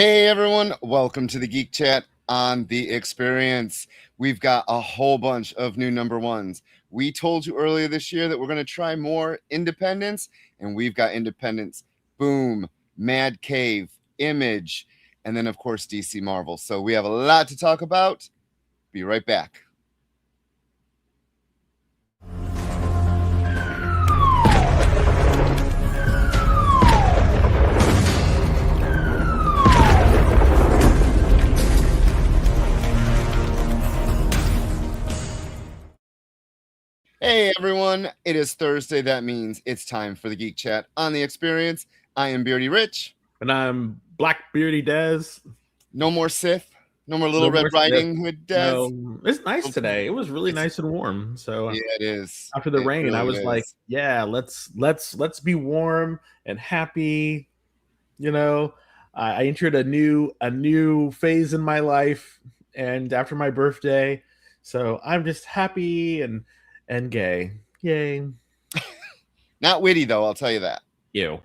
Hey everyone, welcome to the Geek Chat on the Experience. We've got a whole bunch of new number ones. We told you earlier this year that we're going to try more independents, and we've got independents. Boom, Mad Cave, Image, and then of course DC Marvel. So we have a lot to talk about. Be right back. Hey everyone, it is Thursday. That means it's time for the Geek Chat on the Experience. I am Beardy Rich. And I'm Black Beardy Dez. No more Sith. No more Little Red Riding Hood Dez. No, it's nice today. It was really nice and warm. So yeah, it is. After the rain, I was like, yeah, let's be warm and happy. You know, I entered a new phase in my life, and after my birthday, so I'm just happy and gay. Yay. Not witty though, I'll tell you that. You.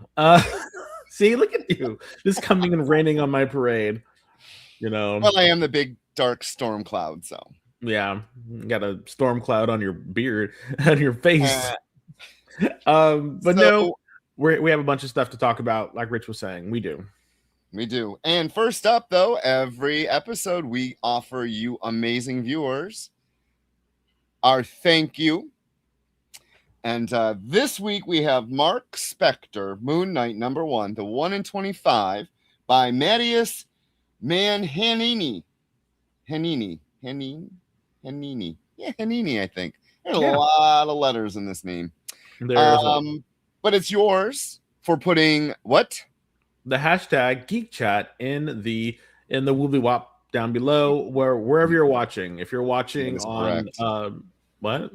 See, look at you. Just coming and raining on my parade. You know. Well, I am the big dark storm cloud, so. Yeah, you got a storm cloud on your beard, on your face. But no, we have a bunch of stuff to talk about, like Rich was saying. We do. And first up, though, every episode we offer you amazing viewers our thank you. And this week we have Mark Spector, Moon Knight #1, the 1 in 25 by Mattias Hanini. Hanini. Yeah, Hanini, I think. There's a lot of letters in this name. But it's yours for putting what? The hashtag Geek Chat in the Woobly Wop down below, wherever you're watching. If you're watching on what?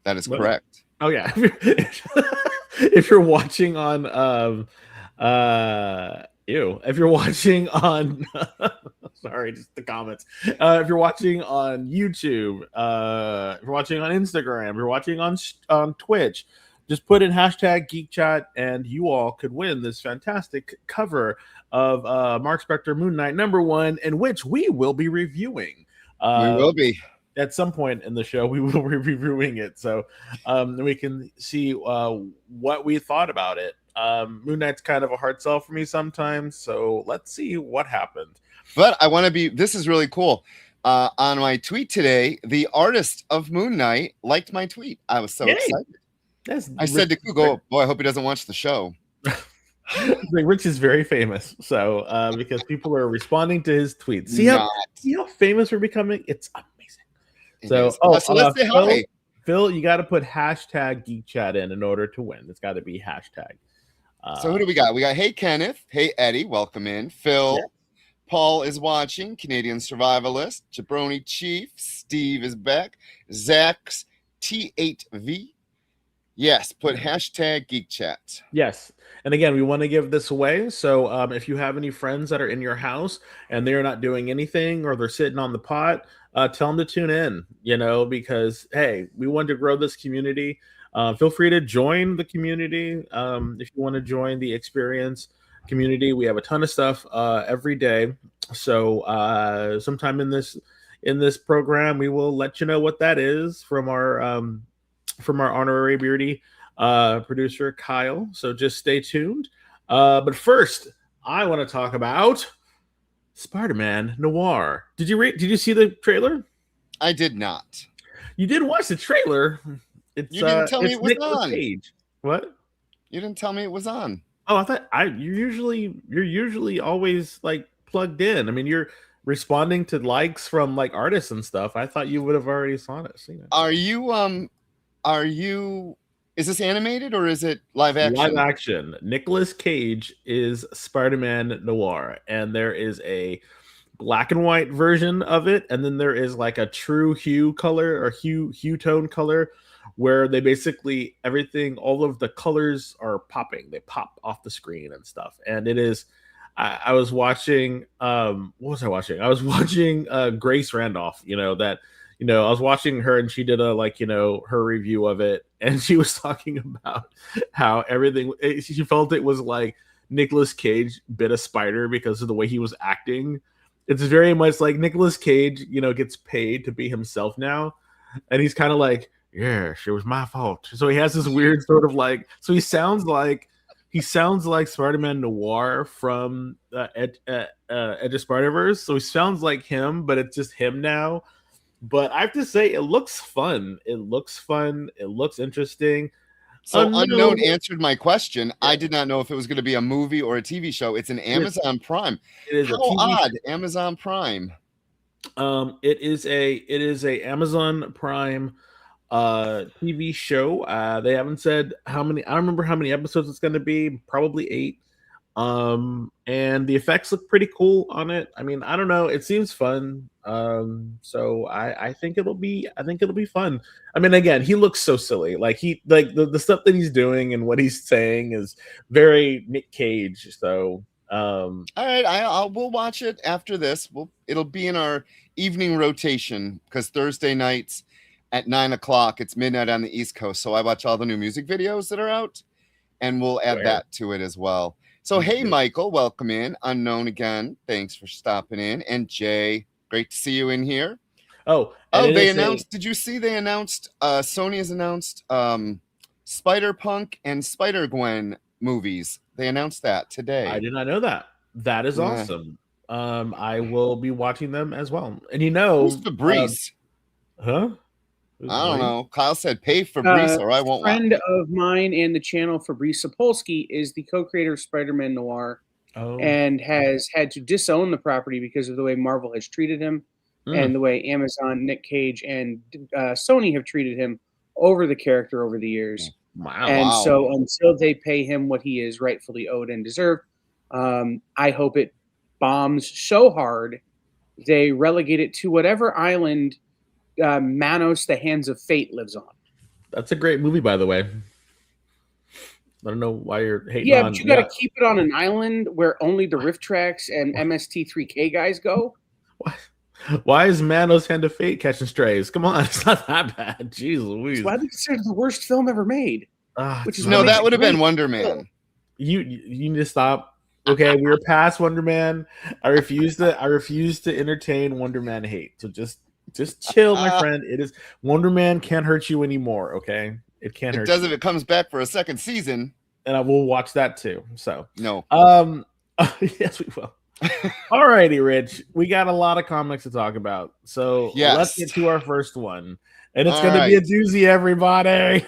That is correct. Oh yeah. If you're watching on if you're watching on sorry, just the comments. If you're watching on YouTube, if you're watching on Instagram, if you're watching on Twitch, just put in hashtag Geek Chat, and you all could win this fantastic cover of Mark Spector Moon Knight #1, in which we will be reviewing. We will be. At some point in the show, we will be reviewing it, so we can see what we thought about it. Moon Knight's kind of a hard sell for me sometimes, so let's see what happened. But I want to be, this is really cool. On my tweet today, the artist of Moon Knight liked my tweet. I was so excited. I said to Google, boy, I hope he doesn't watch the show. Rich is very famous, so because people are responding to his tweets. See how famous we're becoming? It's amazing. So let's say hi. Phil, you got to put hashtag Geek Chat in order to win. It's got to be hashtag. So who do we got? We got Hey Kenneth, Hey Eddie, welcome in. Phil, Paul is watching, Canadian Survivalist, Jabroni Chief, Steve is back, Zach's T8V. Yes, put hashtag Geek Chat. Yes. And again, we want to give this away. So if you have any friends that are in your house and they're not doing anything, or they're sitting on the pot, tell them to tune in, because, hey, we want to grow this community. Feel free to join the community. If you want to join the Experience community, we have a ton of stuff every day. So sometime in this program, we will let you know what that is from our honorary Beardy producer Kyle. So just stay tuned. But first, I want to talk about Spider-Man Noir. Did you see the trailer? I did not. You did watch the trailer. You didn't tell me it was Nicolas on. Cage. What? You didn't tell me it was on. Oh, I thought you're usually always like plugged in. I mean, you're responding to likes from like artists and stuff. I thought you would have already seen it. Are you is this animated or is it live action? Live action. Nicolas Cage is Spider-Man Noir, and there is a black and white version of it, and then there is like a true hue color or hue tone color, where they basically all of the colors are popping. They pop off the screen and stuff. And it is I was watching what was I watching? I was watching Grace Randolph, I was watching her, and she did her review of it, and she was talking about how everything, she felt it was like Nicolas Cage bit a spider because of the way he was acting. It's very much like Nicolas Cage, gets paid to be himself now, and he's kind of like, yeah, it was my fault. So he has this weird sort of like, so he sounds like Spider-Man Noir from Edge of Spider-Verse. So he sounds like him, but it's just him now. But I have to say, it looks fun. It looks fun. It looks interesting. So No, Unknown answered my question. yeah, I did not know if it was going to be a movie or a TV show. It's an it is. Amazon Prime. It is a How TV odd, show. Amazon Prime. It is a Amazon Prime TV show. They haven't said how many. I don't remember how many episodes it's going to be. Probably 8. And the effects look pretty cool on it. I mean, I don't know. It seems fun. So I think it'll be fun. I mean, again, he looks so silly. Like the stuff that he's doing and what he's saying is very Nick Cage. So All right, we'll watch it after this. It'll be in our evening rotation because Thursday nights at 9 o'clock, it's midnight on the East Coast. So I watch all the new music videos that are out, and we'll add Fair. that to it as well. So hey, Michael, welcome in. Unknown again. Thanks for stopping in. And Jay, great to see you in here. Oh, they announced. Did you see they announced? Sony has announced Spider-Punk and Spider-Gwen movies. They announced that today. I did not know that. That is awesome. I will be watching them as well. And who's Fabrice? Huh? I don't know. Kyle said pay Fabrice or I won't watch. A friend of mine and the channel, Fabrice Sapolsky, is the co-creator of Spider-Man Noir and has had to disown the property because of the way Marvel has treated him and the way Amazon, Nick Cage, and Sony have treated him over the character over the years. Wow. And so until they pay him what he is rightfully owed and deserved, I hope it bombs so hard they relegate it to whatever island Manos, the Hands of Fate, lives on. That's a great movie, by the way. I don't know why you're hating on. Yeah, but you got to keep it on an island where only the Rift Tracks and MST3K guys go. Why is Manos Hand of Fate catching strays? Come on, it's not that bad. Jeez Louise. It's widely considered the worst film ever made. Which is no, that would have been Wonder Man. You need to stop. Okay, we're past Wonder Man. I refuse to entertain Wonder Man hate. So just chill, my friend. It is Wonder Man can't hurt you anymore. Okay, it can't hurt. It does you. If it comes back for a second season, and I will watch that too. So no. Yes, we will. All righty, Rich. We got a lot of comics to talk about, so let's get to our first one, and it's going to be a doozy, everybody.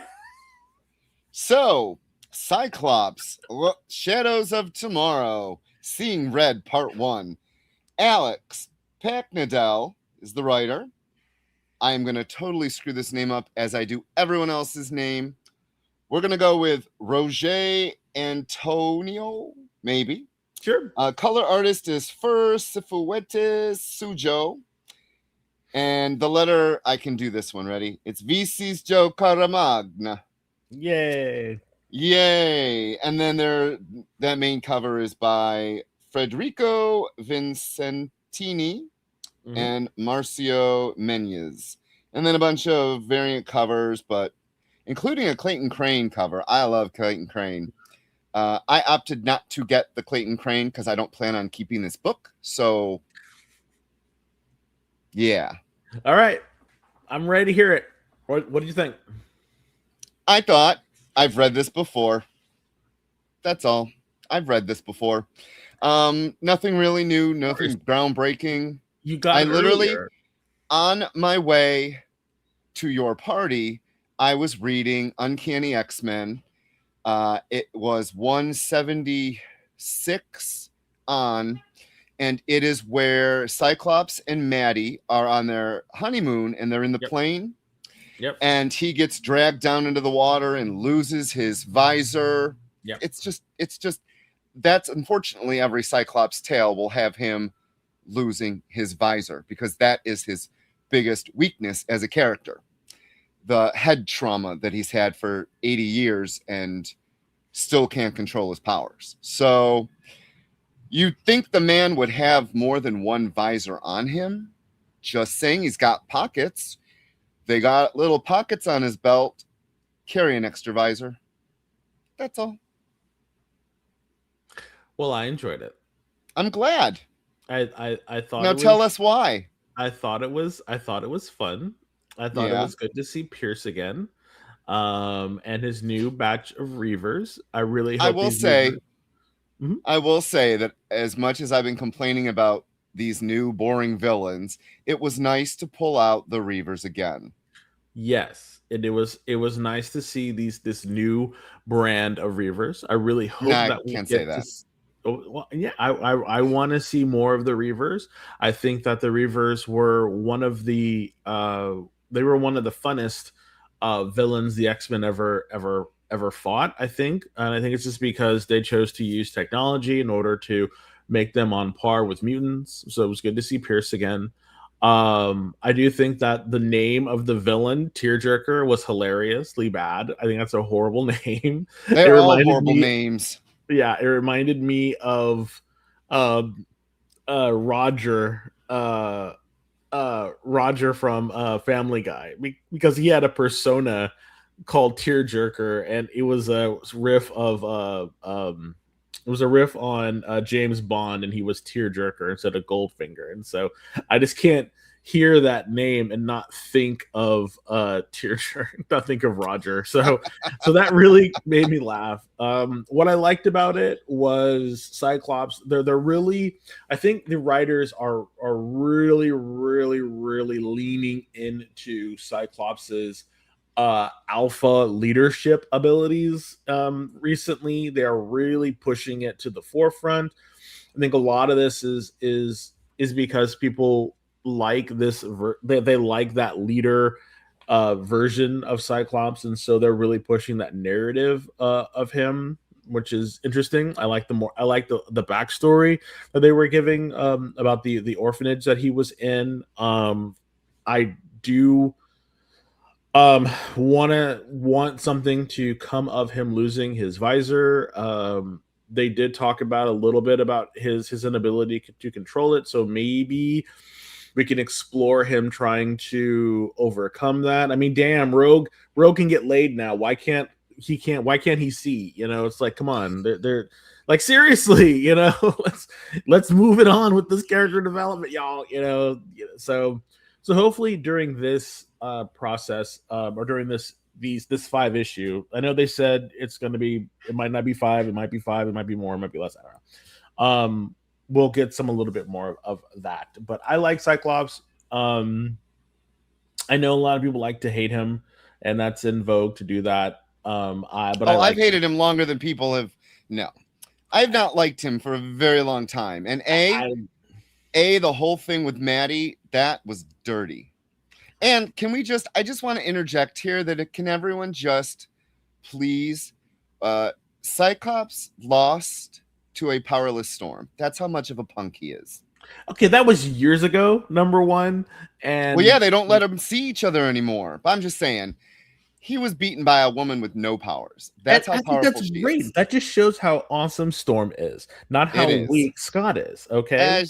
So, Cyclops, Shadows of Tomorrow, Seeing Red, Part 1. Alex Packnadel is the writer. I am going to totally screw this name up as I do everyone else's name. We're going to go with Roger Antonio, maybe. Sure. Color artist is Fur Sifuentes Sujo. And the letter, I can do this one. Ready? It's Vicis Joe Caramagna. Yay. Yay. And then that main cover is by Federico Vincentini and Marcio Menez. And then a bunch of variant covers, but including a Clayton Crane cover. I love Clayton Crane. I opted not to get the Clayton Crane because I don't plan on keeping this book. So, yeah. All right. I'm ready to hear it. What do you think? I thought I've read this before. That's all. I've read this before. Nothing really new. Nothing groundbreaking. You got I literally, on my way to your party, I was reading Uncanny X-Men. It was 176 on, and it is where Cyclops and Maddie are on their honeymoon, and they're in the plane. Yep. And he gets dragged down into the water and loses his visor. Yep. It's just that's unfortunately every Cyclops tale will have him losing his visor because that is his biggest weakness as a character. The head trauma that he's had for 80 years and still can't control his powers. So you'd think the man would have more than one visor on him. Just saying, he's got pockets. They got little pockets on his belt. Carry an extra visor. That's all. Well, I enjoyed it. I'm glad. I thought Now it tell was us why. I thought it was fun. I thought it Yeah. was good to see Pierce again. And his new batch of Reavers. I really I hope will these say, Reavers. Mhm. I will say that as much as I've been complaining about these new boring villains, it was nice to pull out the Reavers again. Yes, and it was nice to see this new brand of Reavers. I really Nah, hope I that we can't say get to. that. Oh, well, yeah, I want to see more of the Reavers. I think that the Reavers were one of the they were one of the funnest villains the X-Men ever fought. I think, and I think it's just because they chose to use technology in order to make them on par with mutants. So it was good to see Pierce again. I do think that the name of the villain, Tearjerker, was hilariously bad. I think that's a horrible name. It They're all reminded horrible me, names. yeah, it reminded me of um Roger, Roger from Family Guy, because he had a persona called Tearjerker, and it was a riff of it was a riff on James Bond, and he was Tearjerker instead of Goldfinger, and so I just can't hear that name and not think of Tearjerker, not think of Roger. So that really made me laugh. What I liked about it was Cyclops. They're really, I think the writers are really really leaning into Cyclops's alpha leadership abilities. Recently they're really pushing it to the forefront. I think a lot of this is because people like they like that leader version of Cyclops, and so they're really pushing that narrative of him, which is interesting. I like the backstory that they were giving about the orphanage that he was in. I do want something to come of him losing his visor. They did talk about a little bit about his inability to control it, so maybe we can explore him trying to overcome that. I mean, damn, Rogue can get laid now. Why can't he see? It's like, come on, they're like, seriously, let's move it on with this character development, y'all. So hopefully during this process, or during this 5 issue, I know they said it might not be 5, it might be 5, it might be more, it might be less, I don't know. We'll get a little bit more of that. But I like Cyclops. I know a lot of people like to hate him, and that's in vogue to do that. But I I've like him. hated him longer than people have. No, I've not liked him for a very long time. And the whole thing with Maddie, that was dirty. And I just want to interject here that can everyone just please, Cyclops lost to a powerless Storm. That's how much of a punk he is. Okay, that was years ago, number one. And well, yeah, they don't let them see each other anymore. But I'm just saying, he was beaten by a woman with no powers. That's how powerful that's she great. is. That just shows how awesome Storm is, not how weak Scott is. Okay.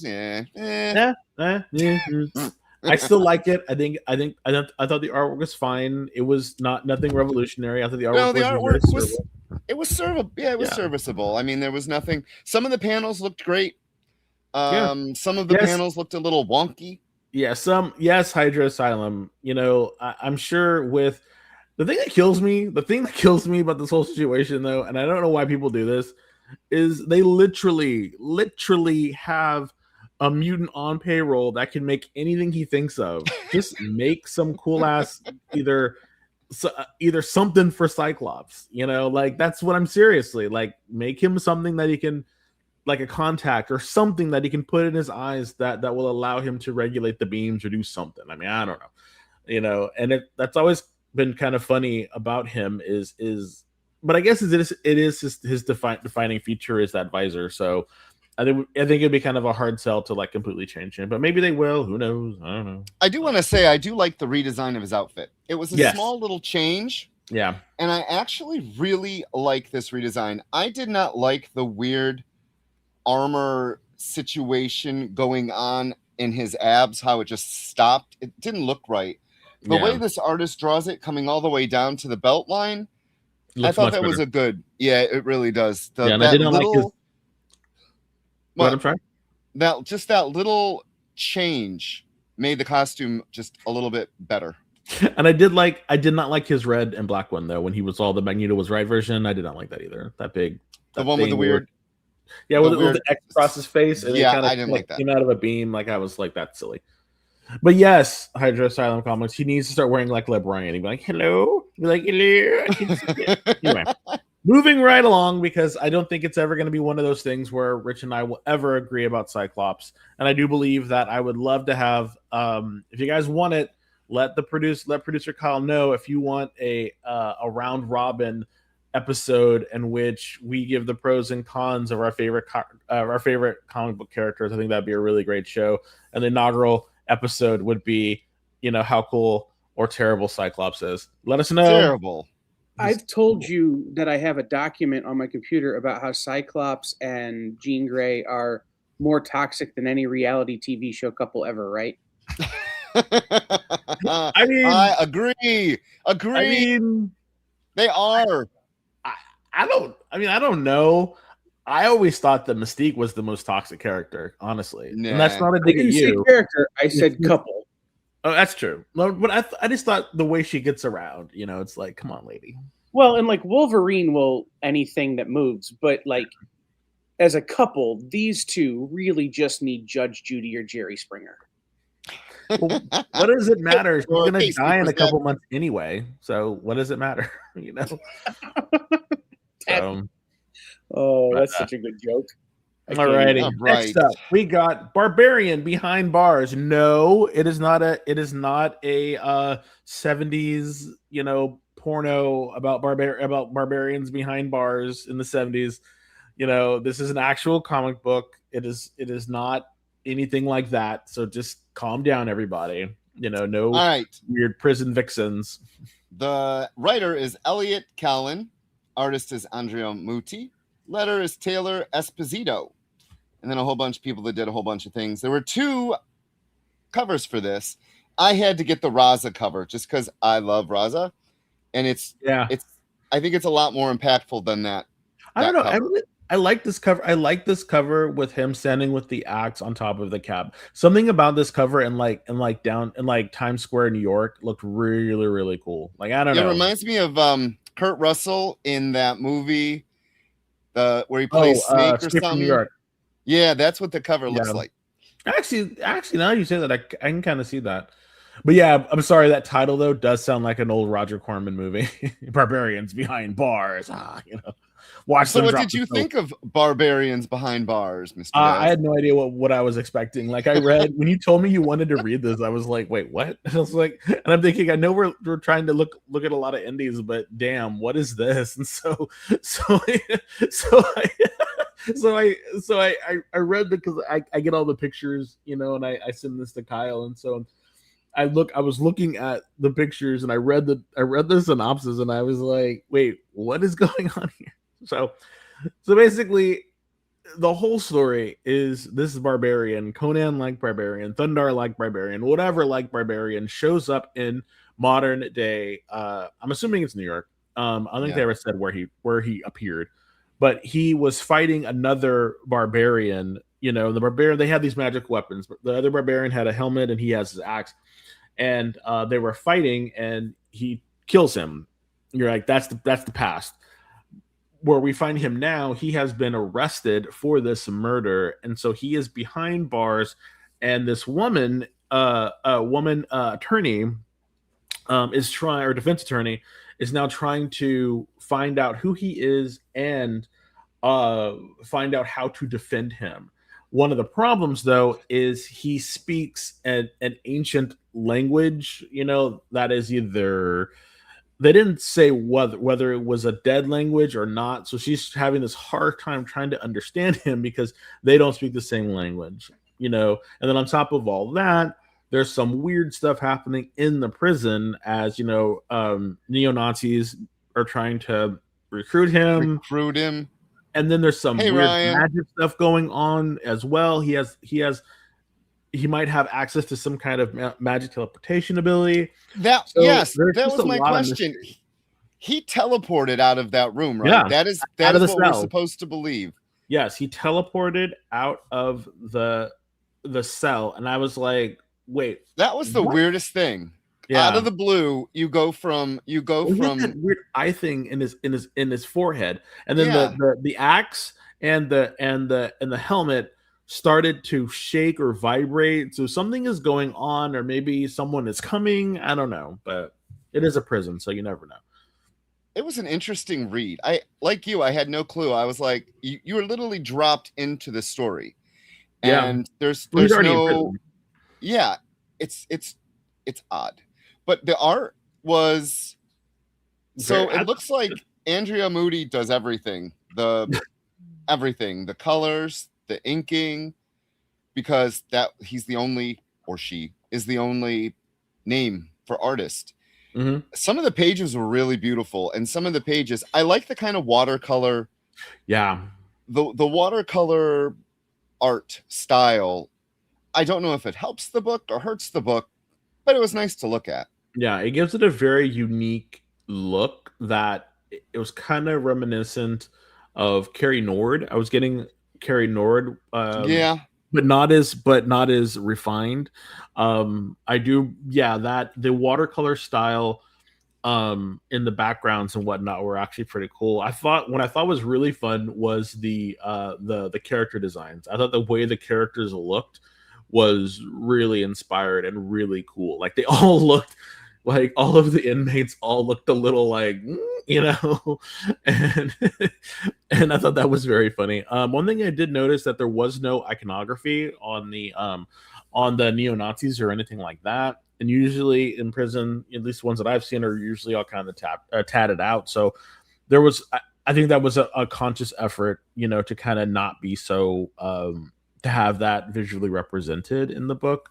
I still like it. I thought the artwork was fine. It was nothing revolutionary. I thought the artwork the was very artwork was serviceable. it was serviceable. Yeah, it was serviceable. I mean, there was nothing. Some of the panels looked great. Some of the panels looked a little wonky. Yeah, Hydra Asylum. I'm sure with the thing that kills me about this whole situation, though, and I don't know why people do this, is they literally have a mutant on payroll that can make anything he thinks of. Just make some cool ass either something for Cyclops. Like, that's what I'm seriously like. Make him something that he can, like a contact or something that he can put in his eyes that will allow him to regulate the beams or do something. I mean, I don't know, and that's always been kind of funny about him is but I guess it is his defining feature is that visor. So I think it'd be kind of a hard sell to like completely change him, but maybe they will. Who knows? I don't know. I do want to say I do like the redesign of his outfit. It was a small little change. Yeah. And I actually really like this redesign. I did not like the weird armor situation going on in his abs, how it just stopped. It didn't look right. The way this artist draws it coming all the way down to the belt line, I thought that was a good. Yeah, it really does. And I didn't like his What I'm trying. That little change made the costume just a little bit better. And I did not like his red and black one though. When he was all the Magneto was right version, I did not like that either. That one with the weird, with the X across his face, and yeah, it kind of I didn't like that. Came out of a beam. Like I was like, that's silly. But yes, Hydra Asylum Comics. He needs to start wearing like LeBron. He'd be like, hello, be like, hello. Anyway, moving right along, because I don't think it's ever going to be one of those things where Rich and I will ever agree about Cyclops. And I do believe that I would love to have, if you guys want it, let producer Kyle know if you want a round robin episode in which we give the pros and cons of our favorite comic book characters. I think that'd be a really great show. And the inaugural episode would be, how cool or terrible Cyclops is. Let us know. Terrible. I've told you that I have a document on my computer about how Cyclops and Jean Grey are more toxic than any reality TV show couple ever, right? I mean, I agree. I mean, they are. I don't know. I always thought that Mystique was the most toxic character, honestly. Nah. And that's not a dig at you. Character. I said couple. Oh, that's true. No, but I just thought the way she gets around, it's like, come on, lady. Well, and like Wolverine will anything that moves, but like as a couple, these two really just need Judge Judy or Jerry Springer. Well, what does it matter? She's going to die in a couple months anyway. So what does it matter? That's such a good joke. Alrighty. Next up, we got Barbarian Behind Bars. No, it is not a 70s, porno about barbarians behind bars in the 70s. This is an actual comic book. It is not anything like that. So just calm down, everybody. No weird prison vixens. The writer is Elliot Callan. Artist is Andrea Muti. Letter is Taylor Esposito. And then a whole bunch of people that did a whole bunch of things. There were 2 covers for this. I had to get the Raza cover just because I love Raza. And I think it's a lot more impactful than that. I don't know. I like this cover. I like this cover with him standing with the axe on top of the cab. Something about this cover and down in Times Square, New York, looked really, really cool. Like, I don't know. It reminds me of Kurt Russell in that movie where he plays Snake or something. New York. Yeah, that's what the cover looks like. Actually, now you say that, I can kind of see that. But yeah, I'm sorry, that title though does sound like an old Roger Corman movie. Barbarians Behind Bars. Watch. So what did you think of Barbarians Behind Bars, Mr. I had no idea what I was expecting. Like, I read when you told me you wanted to read this, I was like, wait, what? I was like, and I'm thinking, I know we're trying to look at a lot of indies, but damn, what is this? And so I read, because I get all the pictures, and I send this to Kyle, and so I was looking at the pictures, and I read the synopsis, and I was like, wait, what is going on here? So basically, the whole story is this Barbarian, Conan like Barbarian, Thundar like Barbarian, whatever like Barbarian, shows up in modern day. I'm assuming it's New York. I don't think they ever said where he appeared, but he was fighting another barbarian. The barbarian, they had these magic weapons, but the other barbarian had a helmet and he has his axe, and they were fighting, and he kills him. You're like, that's the past. Where we find him now, he has been arrested for this murder, and so he is behind bars. And this woman, attorney, defense attorney, is now trying to find out who he is and find out how to defend him. One of the problems, though, is he speaks an ancient language. That is either. They didn't say whether it was a dead language or not, so she's having this hard time trying to understand him because they don't speak the same language, And then on top of all that, there's some weird stuff happening in the prison as neo-Nazis are trying to recruit him, and then there's some weird magic stuff going on as well. He might have access to some kind of magic teleportation ability. That was my question. He teleported out of that room, right? Yeah, that is what we're supposed to believe. Yes, he teleported out of the cell, and I was like, "Wait, That was the what?" weirdest thing. Out Yeah, of the blue, you go from well, he had that weird eye thing in his forehead, and then yeah. the axe and the helmet started to shake or vibrate. So something is going on, or maybe someone is coming. I don't know, but it is a prison, so you never know. It was an interesting read. I like you, I had no clue. I was like, you were literally dropped into the story. Yeah, And well, he's there's already in no prison. yeah, it's odd. But the art was Very, so it looks like Andrea Moody does everything. The colors, the inking, because that he's the only or she is the only name for artist. mm-hmm. Some of the pages were really beautiful, and some of the pages I like the kind of watercolor, Yeah, the watercolor art style. I don't know if it helps the book or hurts the book, but it was nice to look at. yeah, it gives it a very unique look that it was kind of reminiscent of Carrie Nord. I was getting Carrie Nord, Yeah, but not as refined. I do, yeah, that the watercolor style in the backgrounds and whatnot were actually pretty cool. What I thought was really fun was the character designs. I thought the way the characters looked was really inspired and really cool. Like they all looked like all of the inmates all looked a little like you know, and and I thought that was very funny. One thing I did notice that there was no iconography on the neo Nazis or anything like that. And usually in prison, at least ones that I've seen, are usually all kind of tatted out. So there was, I think that was a conscious effort, you know, to kind of not be so to have that visually represented in the book.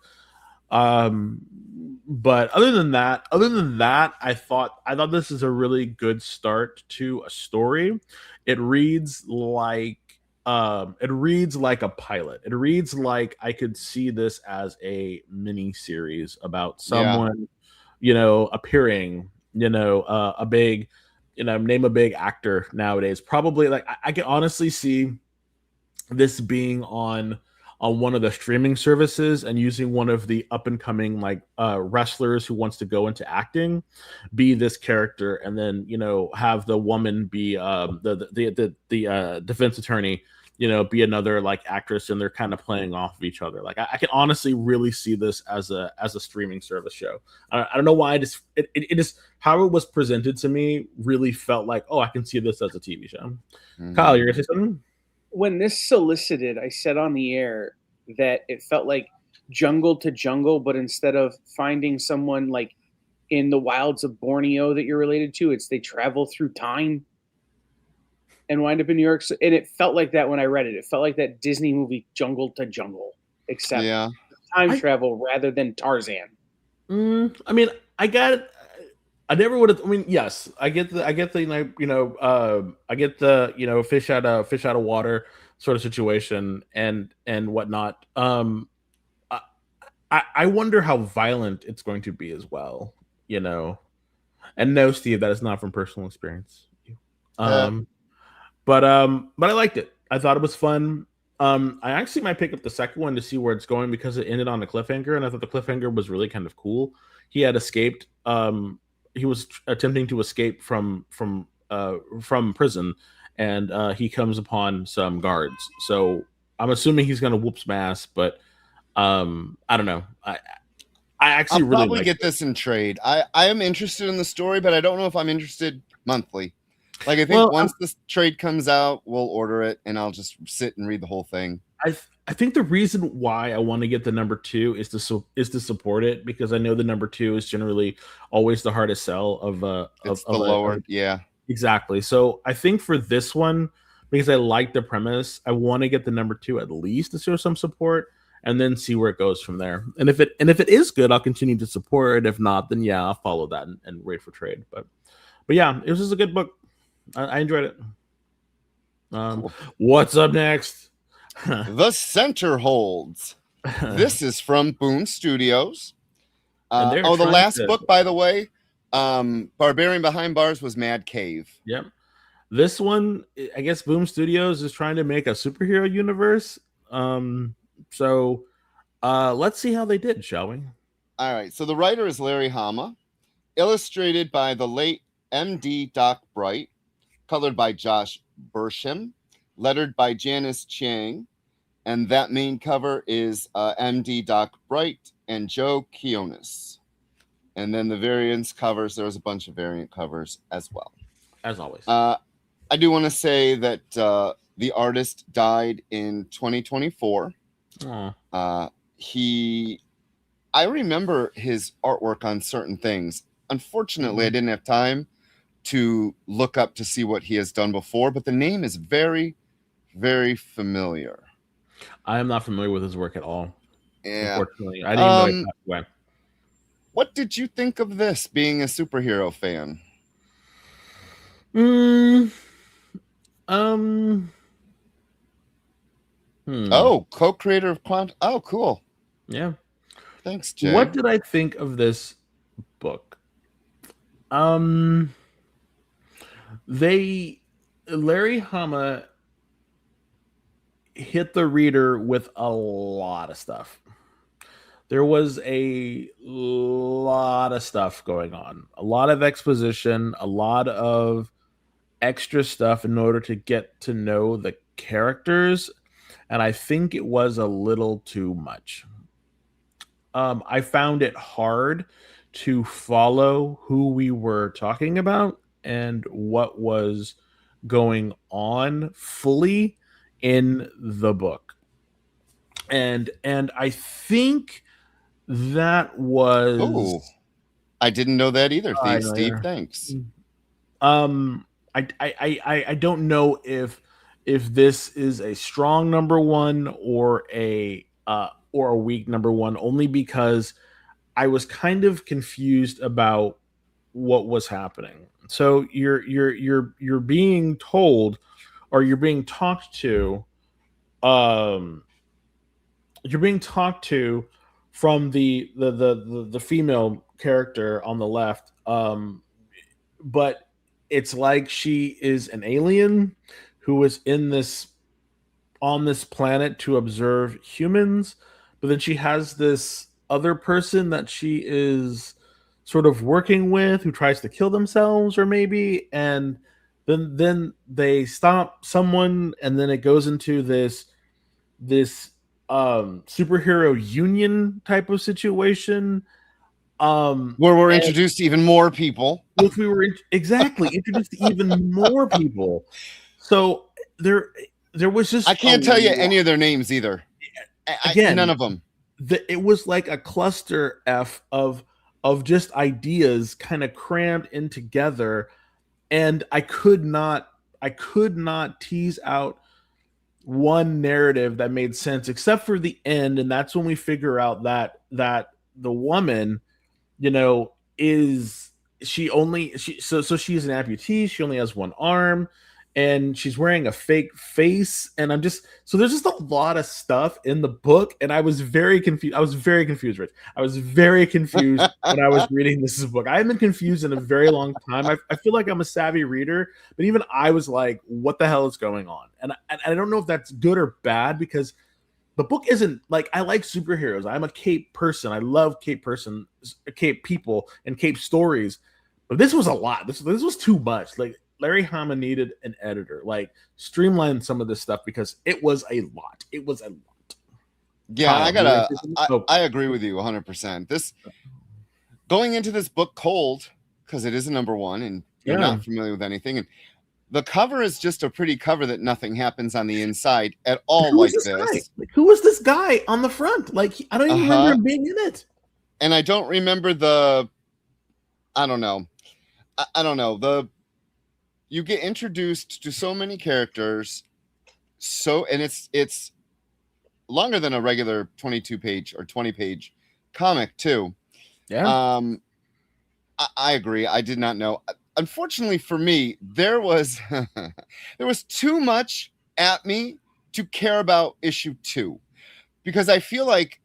But other than that, I thought this is a really good start to a story. It reads like it reads like a pilot. It reads like I could see this as a mini series about yeah. someone, you know, appearing, you know, a big, you know, name a big actor nowadays. Probably like I can honestly see this being on one of the streaming services and using one of the up and coming like wrestlers who wants to go into acting be this character, and then you know have the woman be the defense attorney, you know, be another like actress, and they're kind of playing off of each other. Like I can honestly really see this as a streaming service show. I don't know why. It just how it was presented to me really felt like, oh, I can see this as a TV show. Kyle, you're gonna say something? When this solicited, I said on the air that it felt like jungle to jungle, but instead of finding someone like in the wilds of Borneo that you're related to, it's they travel through time and wind up in New York. And it felt like that when I read it. It felt like that Disney movie Jungle to Jungle, except Yeah. time travel rather than Tarzan. I mean, I got it. I never would have. I mean, yes, I get the, I get the, I get the, you know, fish out of water sort of situation and whatnot. I, I wonder how violent it's going to be as well, you know. And no, Steve, that is not from personal experience. Uh, Um, but I liked it. I thought it was fun. I actually might pick up the second one to see where it's going because it ended on a cliffhanger, and I thought the cliffhanger was really kind of cool. He had escaped. He was attempting to escape from prison, and he comes upon some guards. So I'm assuming he's going to whoop some ass, but I don't know. I actually I'll really probably like get it. this in trade. I am interested in the story, but I don't know if I'm interested monthly. Like I think Well, once this trade comes out, we'll order it and I'll just sit and read the whole thing. I think the reason why I want to get the number two is to support it because I know the number two is generally always the hardest sell It's the lower, yeah. exactly. So I think for this one, because I like the premise, I want to get the number two at least to show some support and then see where it goes from there. And if it is good, I'll continue to support it. If not, then yeah, I'll follow that and wait for trade. But yeah, it was just a good book. I enjoyed it. Cool. What's up next? The Center Holds. This is from Boom Studios. The last book, by the way, Barbarian Behind Bars was Mad Cave. Yep. This one, I guess Boom Studios is trying to make a superhero universe. So let's see how they did, shall we? All right. So the writer is Larry Hama, illustrated by the late M.D. Doc Bright, colored by Josh Bersham, lettered by Janice Chiang, and that main cover is M.D. Doc Bright and Joe Kionis. And then the variants covers, there was a bunch of variant covers as well. As always. I do want to say that the artist died in 2024. I remember his artwork on certain things. Unfortunately, I didn't have time to look up to see what he has done before, but the name is very, very familiar. I am not familiar with his work at all. Yeah. Unfortunately, I didn't even know he passed away. What did you think of this, being a superhero fan? Oh, co-creator of Quant. Oh, cool. Yeah. Thanks, Jay. What did I think of this book? Larry Hama hit the reader with a lot of stuff. There was a lot of stuff going on, a lot of exposition, a lot of extra stuff in order to get to know the characters, and I think it was a little too much. I found it hard to follow who we were talking about and what was going on fully in the book. And I think that was... Oh, I didn't know that either, Steve. Thanks. I don't know if this is a strong number one or a weak number one, only because I was kind of confused about what was happening. So you're being told, or you're being talked to, you're being talked to from the female character on the left, but it's like she is an alien who is on this planet to observe humans, but then she has this other person that she is sort of working with who tries to kill themselves, or maybe, and then they stop someone, and then it goes into this superhero union type of situation, where we're introduced to even more people. If we were introduced to even more people, so there was just... I can't tell you any of their names either. Again, none of them. It was like a cluster F of just ideas kind of crammed in together, and I could not tease out one narrative that made sense, except for the end, and that's when we figure out that the woman, is she's an amputee. She only has one arm, and she's wearing a fake face, and there's just a lot of stuff in the book, and I was very confused. Rich. I was very confused when I was reading this book. I haven't been confused in a very long time. I feel like I'm a savvy reader, but even I was like, what the hell is going on? And I don't know if that's good or bad, because the book isn't like... I like superheroes. I'm a cape person. I love cape people and cape stories. But this was a lot. This was too much. Like, Larry Hama needed an editor, like, streamline some of this stuff, because it was a lot. It was a lot. Yeah, I agree with you 100%. This, going into this book cold, because it is a number one, and you're not familiar with anything, and the cover is just a pretty cover that nothing happens on the inside at all. Like this. Like, who was this guy on the front? Like, I don't even remember him being in it. And I don't remember I don't know. You get introduced to so many characters, and it's longer than a regular 22-page or 20-page comic too. Yeah. I agree. I did not know. Unfortunately for me, there was too much at me to care about issue 2, because I feel like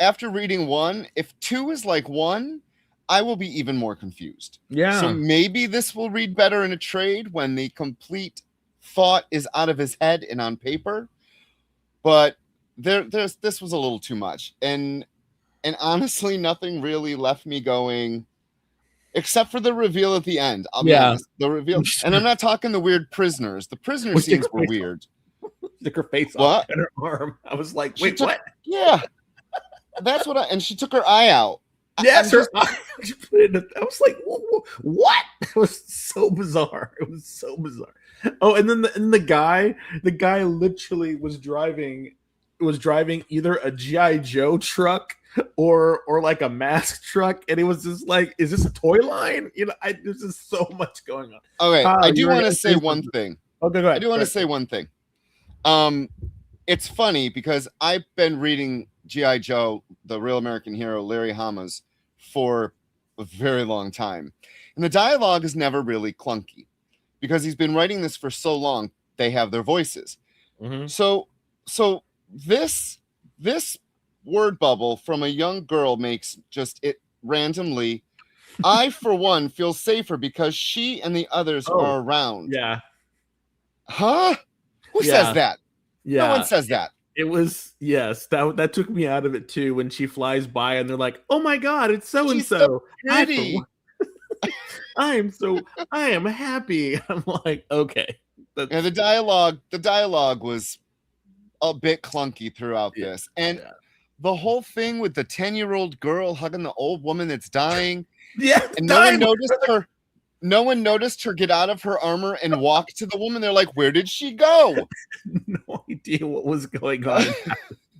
after reading 1, if 2 is like 1, I will be even more confused. Yeah. So maybe this will read better in a trade when the complete thought is out of his head and on paper. But this was a little too much. And honestly, nothing really left me going, except for the reveal at the end. I'll be honest. The reveal. And I'm not talking the weird prisoners. The prisoner scenes were weird. Took her face off and her arm. I was like, wait, what? Yeah. That's what and she took her eye out. Yes, her eye. I was like, what? It was so bizarre. It was so bizarre. Oh, and then the guy literally was driving either a G.I. Joe truck or like a mask truck, and it was just like, is this a toy line? You know, there's just so much going on. Okay, I do want to say one thing. Okay, go ahead. I do want to say one thing. It's funny because I've been reading G.I. Joe, the Real American Hero, Larry Hama's, for a very long time. And the dialogue is never really clunky because he's been writing this for so long, they have their voices. Mm-hmm. So this word bubble from a young girl makes just it randomly. I, for one, feel safer because she and the others are around. Yeah. Huh? Who says that? Yeah. No one says that. It was, yes, that took me out of it too when she flies by and they're like, oh my God, it's so and so. Pretty. I am happy. I'm like, okay. Yeah, the dialogue was a bit clunky throughout this. And the whole thing with the 10-year-old girl hugging the old woman that's dying. Yeah. And no one noticed her get out of her armor and walk to the woman. They're like, where did she go? No idea what was going on.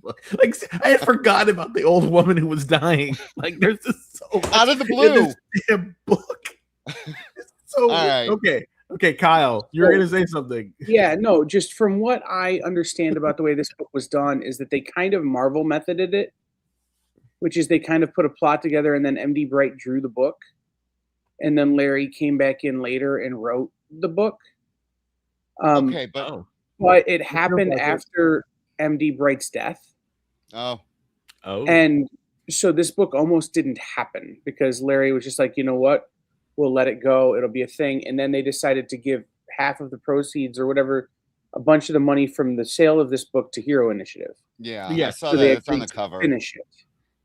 Like, I had forgotten about the old woman who was dying. Like, there's just so much out of the blue in this damn book. So all right. Okay, Kyle, you're gonna say something. Yeah, no, just from what I understand about the way this book was done is that they kind of Marvel methoded it, which is they kind of put a plot together and then MD Bright drew the book. And then Larry came back in later and wrote the book. Okay, but it happened after MD Bright's death. Oh. And so this book almost didn't happen because Larry was just like, you know what? We'll let it go. It'll be a thing. And then they decided to give half of the proceeds or whatever, a bunch of the money from the sale of this book to Hero Initiative. Yeah, I saw that. It's on the cover. Finish it.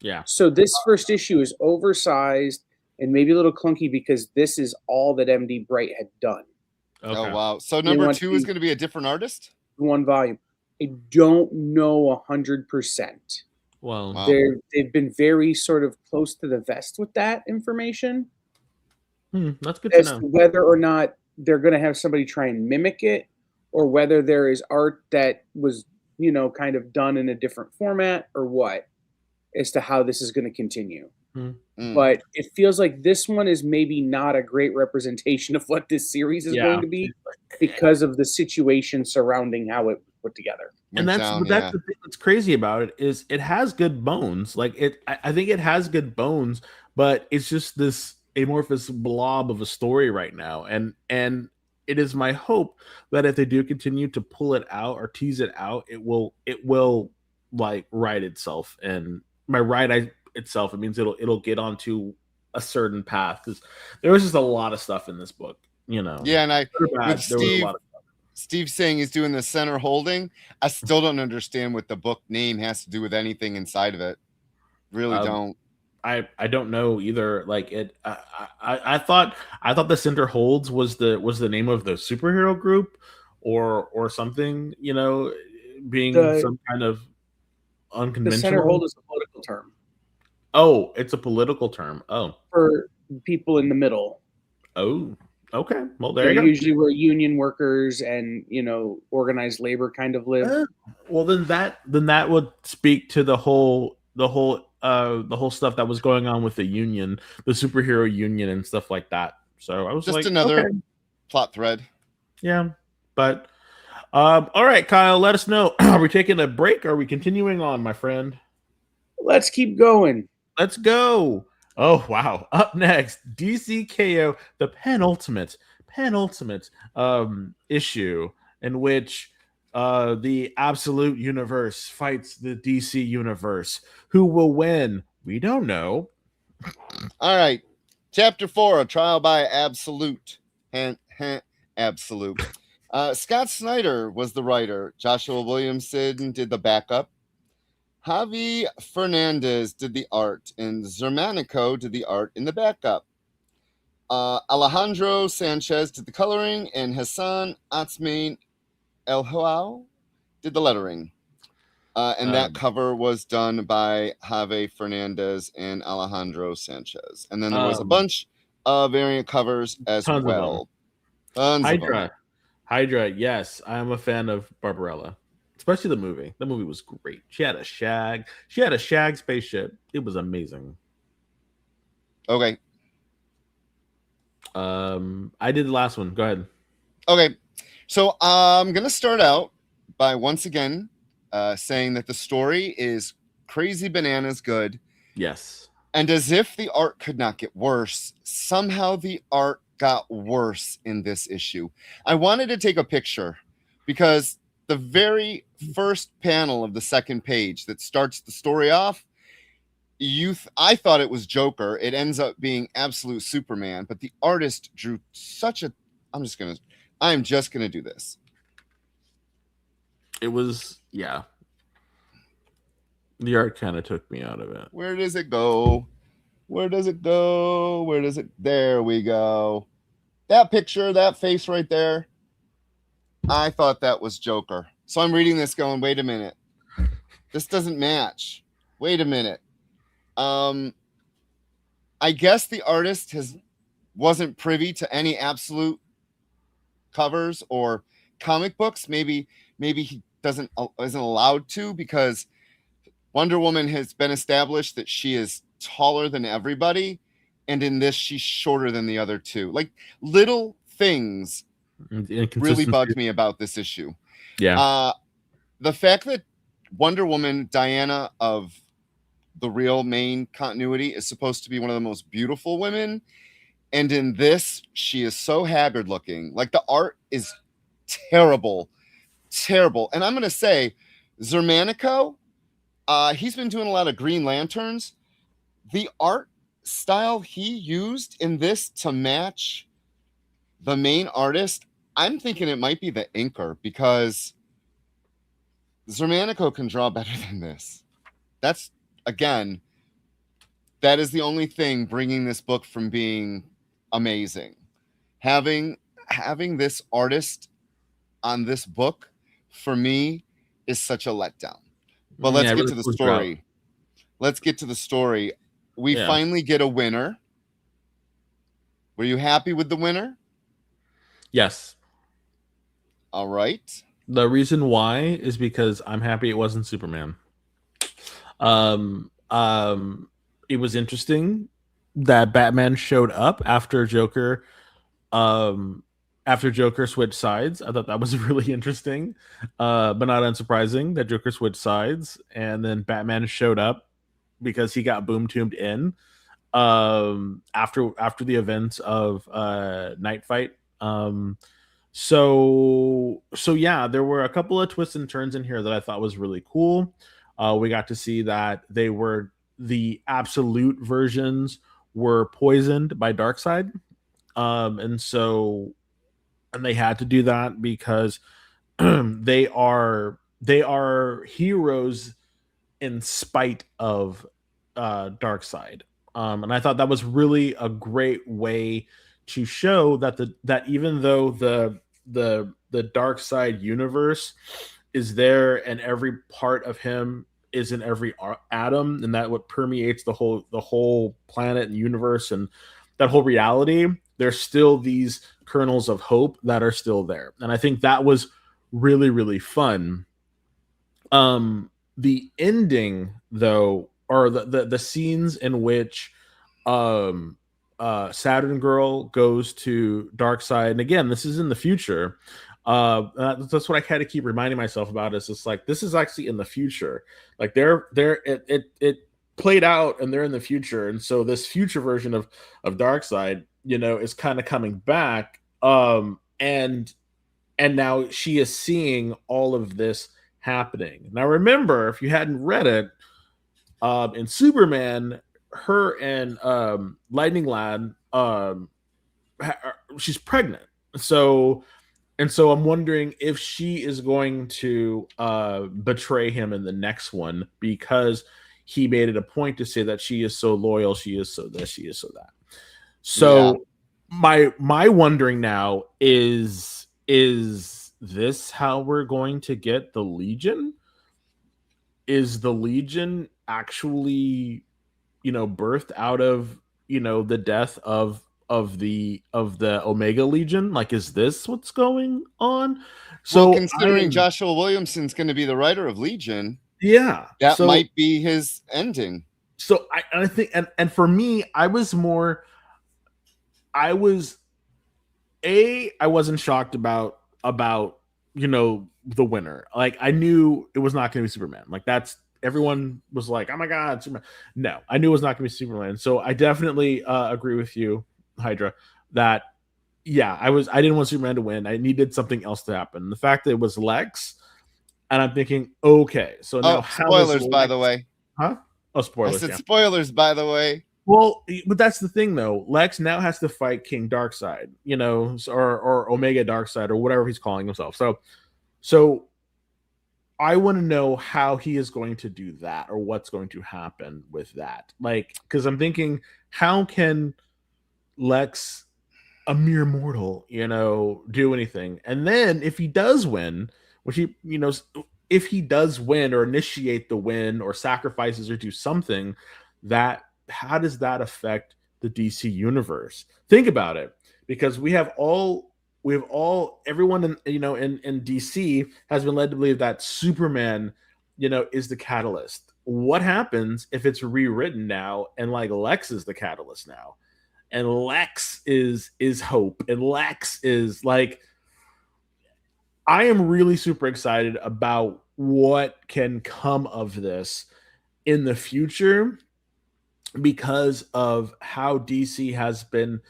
Yeah. So this first issue is oversized and maybe a little clunky because this is all that MD Bright had done. Okay. Oh, wow. So number 2 is going to be a different artist? One volume. I don't know 100%. Well, they've been very sort of close to the vest with that information. That's good to know. Whether or not they're going to have somebody try and mimic it or whether there is art that was, kind of done in a different format or what as to how this is going to continue. But it feels like this one is maybe not a great representation of what this series is going to be because of the situation surrounding how it was put together. And that's the thing that's crazy about it is it has good bones. Like I think it has good bones, but it's just this amorphous blob of a story right now. And it is my hope that if they do continue to pull it out or tease it out, it will like right itself. And by itself, it means it'll get onto a certain path because there was just a lot of stuff in this book, Yeah, and with Steve saying he's doing the center holding, I still don't understand what the book name has to do with anything inside of it. Really don't. I don't know either. Like it, I thought the center holds was the name of the superhero group or something. Being some kind of unconventional. The center hold is a political term. Oh, it's a political term. Oh, for people in the middle. Oh, okay. Well, there you go. Usually where union workers and organized labor kind of live. Well, then that would speak to the whole stuff that was going on with the union, the superhero union, and stuff like that. So I was just another plot thread. Yeah, but all right, Kyle, let us know. Are we taking a break? Or are we continuing on, my friend? Let's keep going. Let's go. Oh, wow. Up next, DCKO, the penultimate issue in which the absolute universe fights the DC universe. Who will win? We don't know. All right. Chapter 4, A Trial by Absolute. Absolute. Scott Snyder was the writer. Joshua Williamson did the backup. Javi Fernandez did the art, and Zermanico did the art in the backup. Alejandro Sanchez did the coloring, and Hassan Atzmain El Houao did the lettering. And that cover was done by Javi Fernandez and Alejandro Sanchez. And then there was a bunch of variant covers as well. Tons of them. Hydra, yes, I'm a fan of Barbarella, especially the movie. The movie was great. She had a shag spaceship. It was amazing. Okay. I did the last one. Go ahead. Okay. So I'm going to start out by once again saying that the story is crazy bananas good. Yes. And as if the art could not get worse, somehow the art got worse in this issue. I wanted to take a picture because the very first panel of the second page that starts the story off, I thought it was Joker. It ends up being absolute Superman, but the artist drew such a... I'm just going to do this. It was, yeah. The art kind of took me out of it. Where does it go? Where does it go? Where does it... There we go. That picture, that face right there, I thought that was Joker. So I'm reading this going, wait a minute. This doesn't match. Wait a minute. I guess the artist wasn't privy to any absolute covers or comic books. Maybe he isn't allowed to, because Wonder Woman has been established that she is taller than everybody. And in this, she's shorter than the other two. Like, little things really bugged me about this issue. Yeah. The fact that Wonder Woman, Diana of the real main continuity, is supposed to be one of the most beautiful women. And in this, she is so haggard looking. Like, the art is terrible. Terrible. And I'm going to say, Zermanico, he's been doing a lot of Green Lanterns. The art style he used in this to match the main artist, I'm thinking it might be the inker, because Zermanico can draw better than this. That's, again, that is the only thing bringing this book from being amazing. Having this artist on this book, for me, is such a letdown. But let's get to the story. Let's get to the story. We finally get a winner. Were you happy with the winner? Yes. All right. The reason why is because I'm happy it wasn't Superman. It was interesting that Batman showed up after Joker switched sides. I thought that was really interesting, but not unsurprising that Joker switched sides, and then Batman showed up because he got boom tuned in after the events of Night Fight. So yeah, there were a couple of twists and turns in here that I thought was really cool. We got to see that the absolute versions were poisoned by Darkseid, and they had to do that because they are heroes in spite of Darkseid. And I thought that was really a great way to show that even though the Darkseid universe is there and every part of him is in every atom, and that what permeates the whole planet and universe and that whole reality, there's still these kernels of hope that are still there. And I think that was really, really fun. The ending, though, or the scenes in which Saturn Girl goes to Darkseid, and again, this is in the future. That's what I kind of keep reminding myself about. Is it's like this is actually in the future. Like it played out, and they're in the future, and so this future version of Darkseid, is kind of coming back. And now she is seeing all of this happening. Now, remember, if you hadn't read it, in Superman, her and Lightning Lad she's pregnant. So I'm wondering if she is going to betray him in the next one because he made it a point to say that she is so loyal, she is so this, she is so that. So my wondering now is this how we're going to get the Legion? Is the Legion actually, birthed out of, the death of the Omega Legion? Like, is this what's going on? So considering Joshua Williamson's going to be the writer of Legion, that might be his ending. So I think, and for me, I wasn't shocked about the winner. Like, I knew it was not going to be Superman. Like, that's, everyone was like, oh my god, Superman. No, I knew it was not going to be Superman. So I definitely agree with you, Hydra, that I didn't want Superman to win. I needed something else to happen. The fact that it was Lex, and I'm thinking, okay, so now spoilers, by the way. Huh? Oh, spoilers. I said spoilers, by the way. Well, but that's the thing, though. Lex now has to fight King Darkseid, or Omega Darkseid, or whatever he's calling himself. So I want to know how he is going to do that, or what's going to happen with that. Like, because I'm thinking, how can Lex, a mere mortal, do anything? And then if he does win, which if he does win or initiate the win or sacrifices or do something, that how does that affect the DC universe? Think about it, because everyone in DC has been led to believe that Superman, is the catalyst. What happens if it's rewritten now and like Lex is the catalyst now, and Lex is hope, and Lex is like, I am really super excited about what can come of this in the future, because of how DC has been,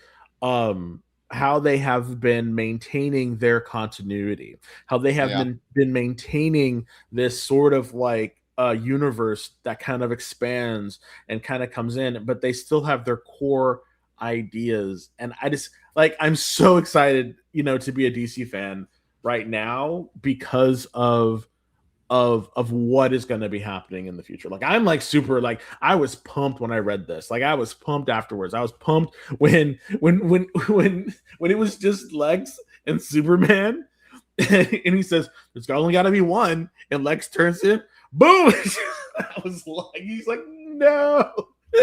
how they have been maintaining their continuity, how they have been maintaining this sort of like universe that kind of expands and kind of comes in, but they still have their core ideas. And I'm so excited, to be a DC fan right now because of what is going to be happening in the future. Like, I'm like super, like, I was pumped when I read this. Like, I was pumped afterwards. I was pumped when it was just Lex and Superman, and he says there's only got to be one, and Lex turns in, boom. I was like, he's like, no.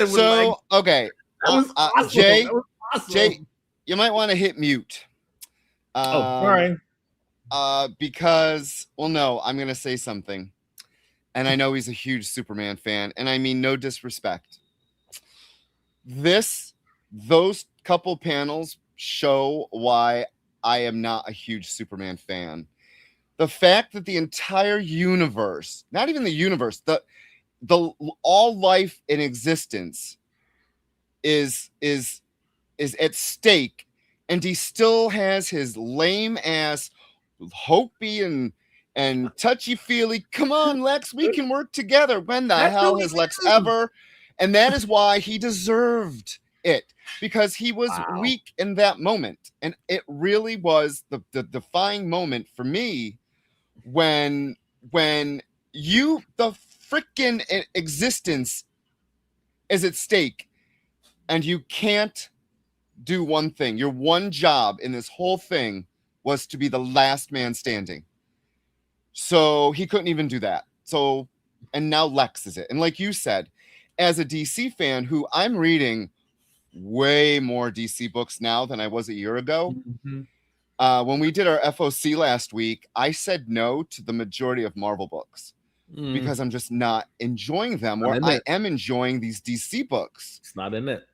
So like, okay, that was awesome. Jay, that was awesome. Jay, you might want to hit mute. Sorry. Because, well, no, I'm going to say something. And I know he's a huge Superman fan, and I mean no disrespect. Those couple panels show why I am not a huge Superman fan. The fact that the entire universe, not even the universe, the all life in existence is at stake, and he still has his lame ass Hopi and touchy-feely, come on, Lex, we can work together. When the hell has Lex ever? And that is why he deserved it, because he was weak in that moment. And it really was the defying moment for me when the freaking existence is at stake, and you can't do one thing. Your one job in this whole thing was to be the last man standing. So he couldn't even do that. So, and now Lex is it. And like you said, as a DC fan who I'm reading way more DC books now than I was a year ago. Mm-hmm. When we did our FOC last week, I said no to the majority of Marvel books because I'm just not enjoying them, or I am enjoying these DC books. It's not in it.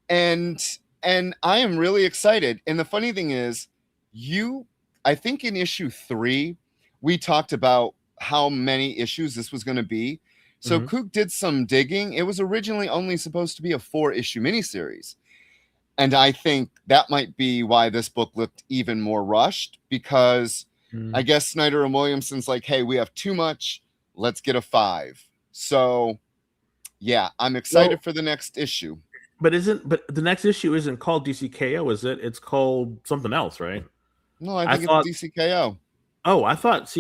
And I am really excited. And the funny thing is, I think in issue 3, we talked about how many issues this was going to be. So Kook did some digging. It was originally only supposed to be a 4-issue miniseries. And I think that might be why this book looked even more rushed, because I guess Snyder and Williamson's like, hey, we have too much. Let's get a 5. So, yeah, I'm excited for the next issue. But the next issue isn't called DCKO, is it? It's called something else, right? No, I think it's DCKO. Oh, I thought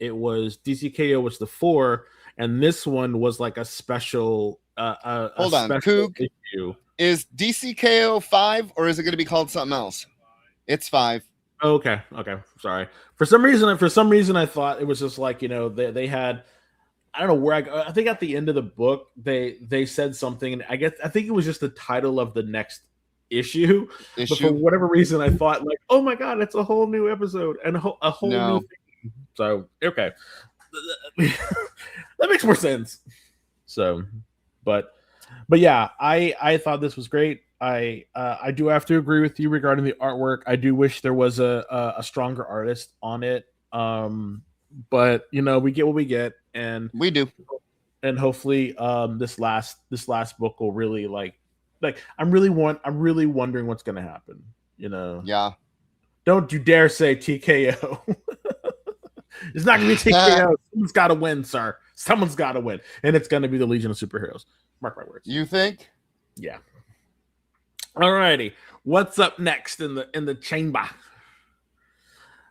it was DCKO was the 4, and this one was like a special Hold on, special Coog, issue. Is DCKO 5 or is it going to be called something else? It's 5. Oh, okay. Sorry. For some reason I thought it was just like, they had, I don't know where I think at the end of the book they said something, and I think it was just the title of the next issue. But for whatever reason I thought like, oh my god, it's a whole new episode and a whole new thing. So okay. That makes more sense. So but yeah, I thought this was great. I do have to agree with you regarding the artwork. I do wish there was a stronger artist on it. But we get what we get, and we do. And hopefully this last book will really like I'm really wondering what's going to happen, Yeah. Don't you dare say TKO. It's not going to be TKO. Someone's got to win, sir. Someone's got to win, and it's going to be the Legion of Superheroes. Mark my words. You think? Yeah. Alrighty. What's up next in the chamber?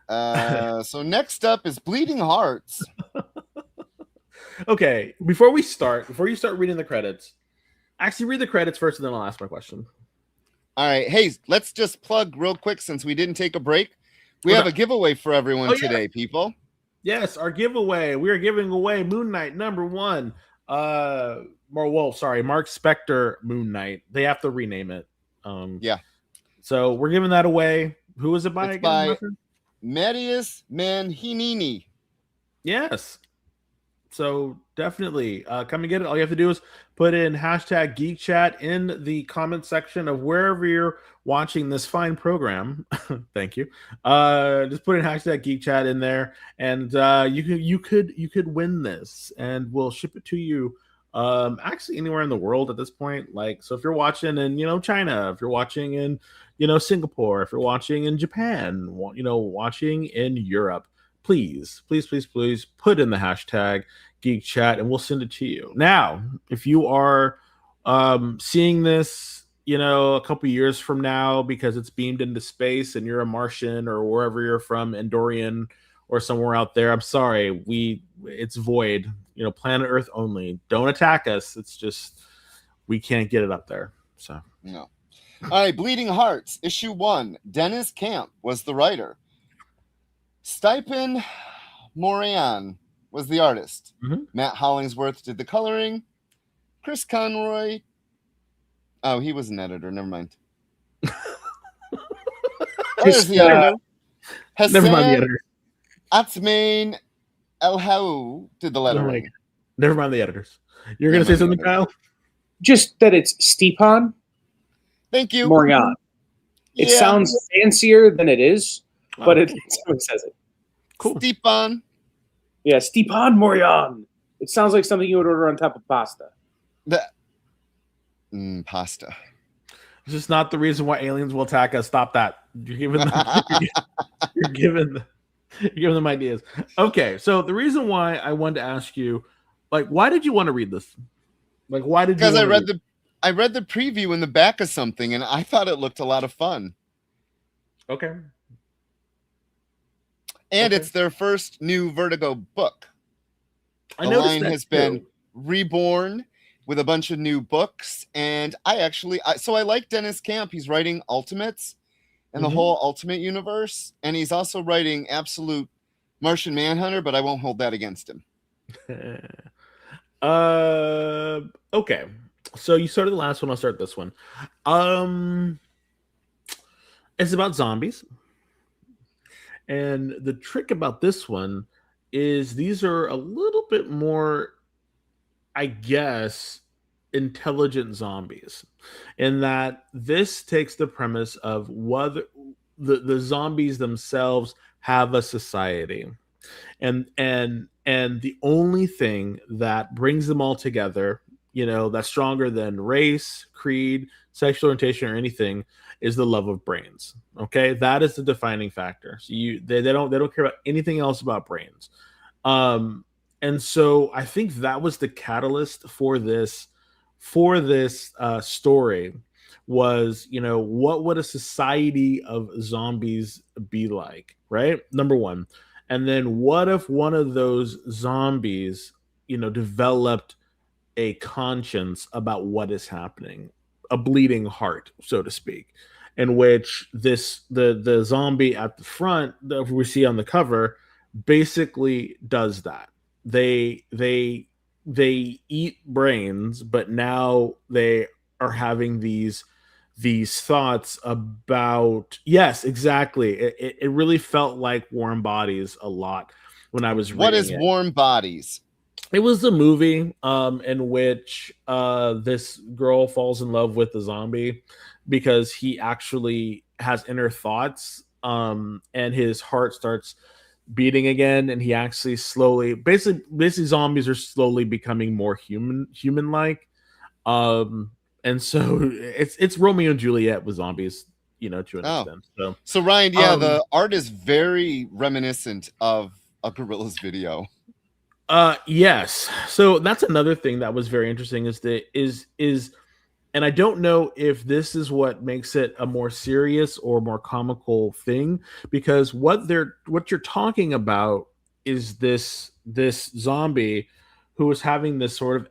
So next up is Bleeding Hearts. Okay. Before you start reading the credits, actually read the credits first, and then I'll ask my question. All right. Hey, let's just plug real quick since we didn't take a break. We have a giveaway for everyone today, people. Yes, our giveaway. We are giving away Moon Knight #1. Mark Spector Moon Knight. They have to rename it. Yeah. So we're giving that away. Who is it by again? By Marius Manhinini. Yes. So definitely come and get it. All you have to do is put in hashtag Geek Chat in the comment section of wherever you're watching this fine program. Thank you. Just put in hashtag Geek Chat in there, and you could win this, and we'll ship it to you. Actually anywhere in the world at this point. Like, so if you're watching in China, if you're watching in Singapore, if you're watching in Japan, watching in Europe, please put in the hashtag Geek Chat, and we'll send it to you. Now, if you are seeing this, a couple years from now because it's beamed into space and you're a Martian or wherever you're from, Andorian or somewhere out there, I'm sorry, it's void. Planet Earth only. Don't attack us. It's just we can't get it up there. So no. All right, Bleeding Hearts, issue 1. Dennis Camp was the writer. Stephen Moran was the artist. Mm-hmm. Matt Hollingsworth did the coloring. Chris Conroy. Oh, he was an editor. Never mind. There's the editor. Never mind the editor. Atzmain Elhau did the lettering. Never mind the editors. You're going to say something, Kyle? Just that it's Stepan. Thank you. Moran. It sounds fancier than it is, but someone says it. Cool. Stepan. Yeah, Stepan Moran. It sounds like something you would order on top of pasta. Pasta. It's just not the reason why aliens will attack us. Stop that. You're giving them ideas. Okay, so the reason why I wanted to ask you, why did you want to read this? Why did you? Because I read the preview in the back of something, and I thought it looked a lot of fun. Okay. And it's their first new Vertigo book. The line has been reborn with a bunch of new books, and I like Dennis Camp. He's writing Ultimates and the whole Ultimate universe, and he's also writing Absolute Martian Manhunter, but I won't hold that against him. Okay. So you started the last one, I'll start this one. It's about zombies. And the trick about this one is these are a little bit more, I guess, intelligent zombies, in that this takes the premise of whether the zombies themselves have a society, and the only thing that brings them all together, that's stronger than race, creed, sexual orientation, or anything, is the love of brains. Okay, that is the defining factor. So they don't care about anything else about brains. And so I think that was the catalyst for this for this story was, what would a society of zombies be like, right? Number one. And then what if one of those zombies, developed a conscience about what is happening, a bleeding heart, so to speak, in which the zombie at the front that we see on the cover basically does that. They eat brains, but now they are having these thoughts about, yes, exactly. It really felt like Warm Bodies a lot when I was What reading is it. Warm Bodies? It was the movie in which this girl falls in love with the zombie because he actually has inner thoughts, and his heart starts beating again, and he actually slowly, basically zombies are slowly becoming more human like, and so it's Romeo and Juliet with zombies, to an extent. So Ryan, yeah, the art is very reminiscent of a Gorillaz video. Yes. So that's another thing that was very interesting is and I don't know if this is what makes it a more serious or more comical thing, because what you're talking about is this zombie who is having this sort of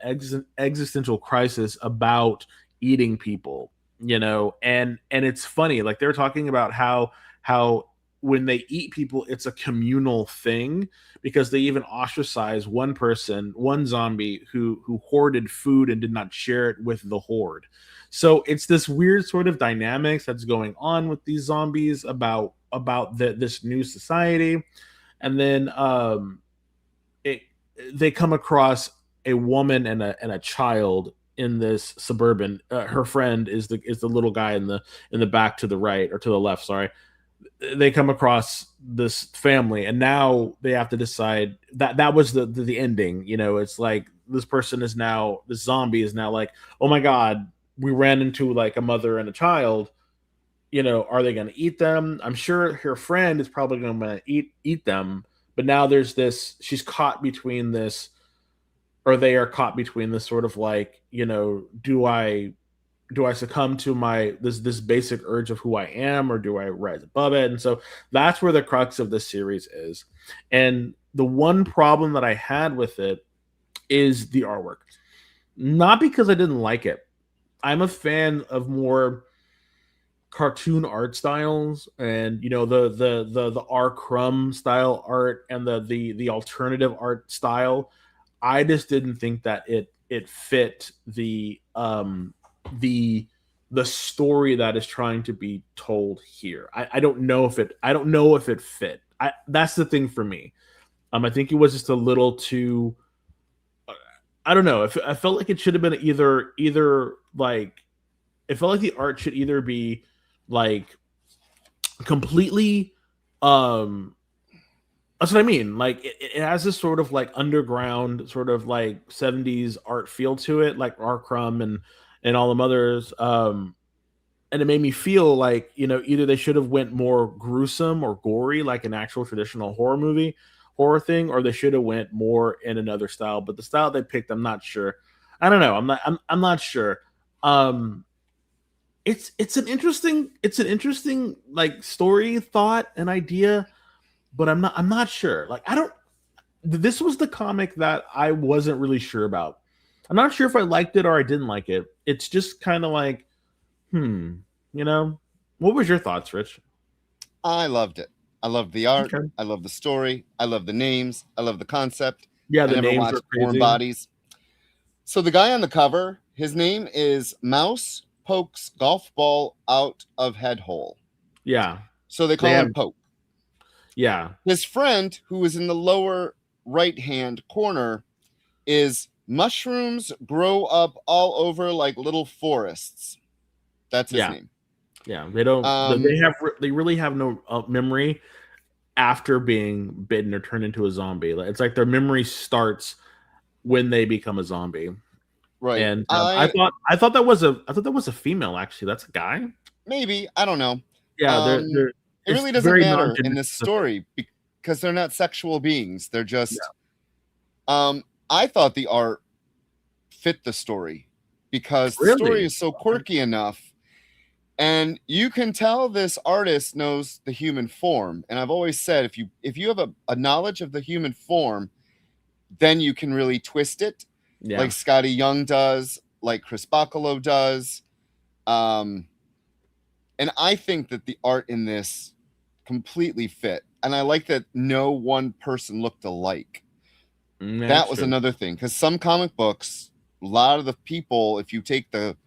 existential crisis about eating people, and it's funny, like they're talking about how when they eat people it's a communal thing, because they even ostracize one zombie who hoarded food and did not share it with the horde. So it's this weird sort of dynamics that's going on with these zombies about this new society. And then it they come across a woman and a child in this suburban. Her friend is the little guy in the back to the right, or to the left, sorry. They come across this family, and now they have to decide that was the ending. It's like this zombie is now like, oh my god, we ran into like a mother and a child. Are they going to eat them? I'm sure her friend is probably going to eat them, but now there's this, she's caught between this, or they are caught between this sort of like, do I succumb to my this basic urge of who I am, or do I rise above it? And so that's where the crux of this series is. And the one problem that I had with it is the artwork. Not because I didn't like it. I'm a fan of more cartoon art styles, and the R. Crumb style art, and the alternative art style. I just didn't think that it fit the the story that is trying to be told here. I don't know if it fit. That's the thing for me. I think it was just a little too. I don't know. I felt like it should have been either like, it felt like the art should either be like completely that's what I mean. Like it has this sort of like underground, sort of like 70s art feel to it, like R. Crumb and all the others. And it made me feel like, either they should have went more gruesome or gory, like an actual traditional horror thing, or they should have went more in another style. But the style they picked, I'm not sure. I don't know. I'm not sure. Um, it's an interesting like story, thought, and idea, but I'm not sure. Like, I don't. This was the comic that I wasn't really sure about. I'm not sure if I liked it or I didn't like it. It's just kind of like, what was your thoughts, Rich? I loved it. I loved the art. Okay. I love the story. I love the names. I love the concept. Yeah, I the never names watched are Warm crazy. Bodies. So the guy on the cover, his name is Mouse Pokes Golf Ball Out of Head Hole. Yeah. So they call him Poke. Yeah. His friend, who is in the lower right-hand corner, is Mushrooms Grow Up All Over Like Little Forests. That's his name. Yeah, they don't. They really have no memory after being bitten or turned into a zombie. It's like their memory starts when they become a zombie. Right. And I thought that was a female. Actually, that's a guy. Maybe, I don't know. Yeah, it really doesn't matter in this story because they're not sexual beings. They're just. I thought the art fit the story because the story is so quirky enough. And you can tell this artist knows the human form. And I've always said, if you have a knowledge of the human form, then you can really twist it, like Scotty Young does, like Chris Bacalo does. And I think that the art in this completely fit. And I like that no one person looked alike. That was another thing, because some comic books, a lot of the people, if you take the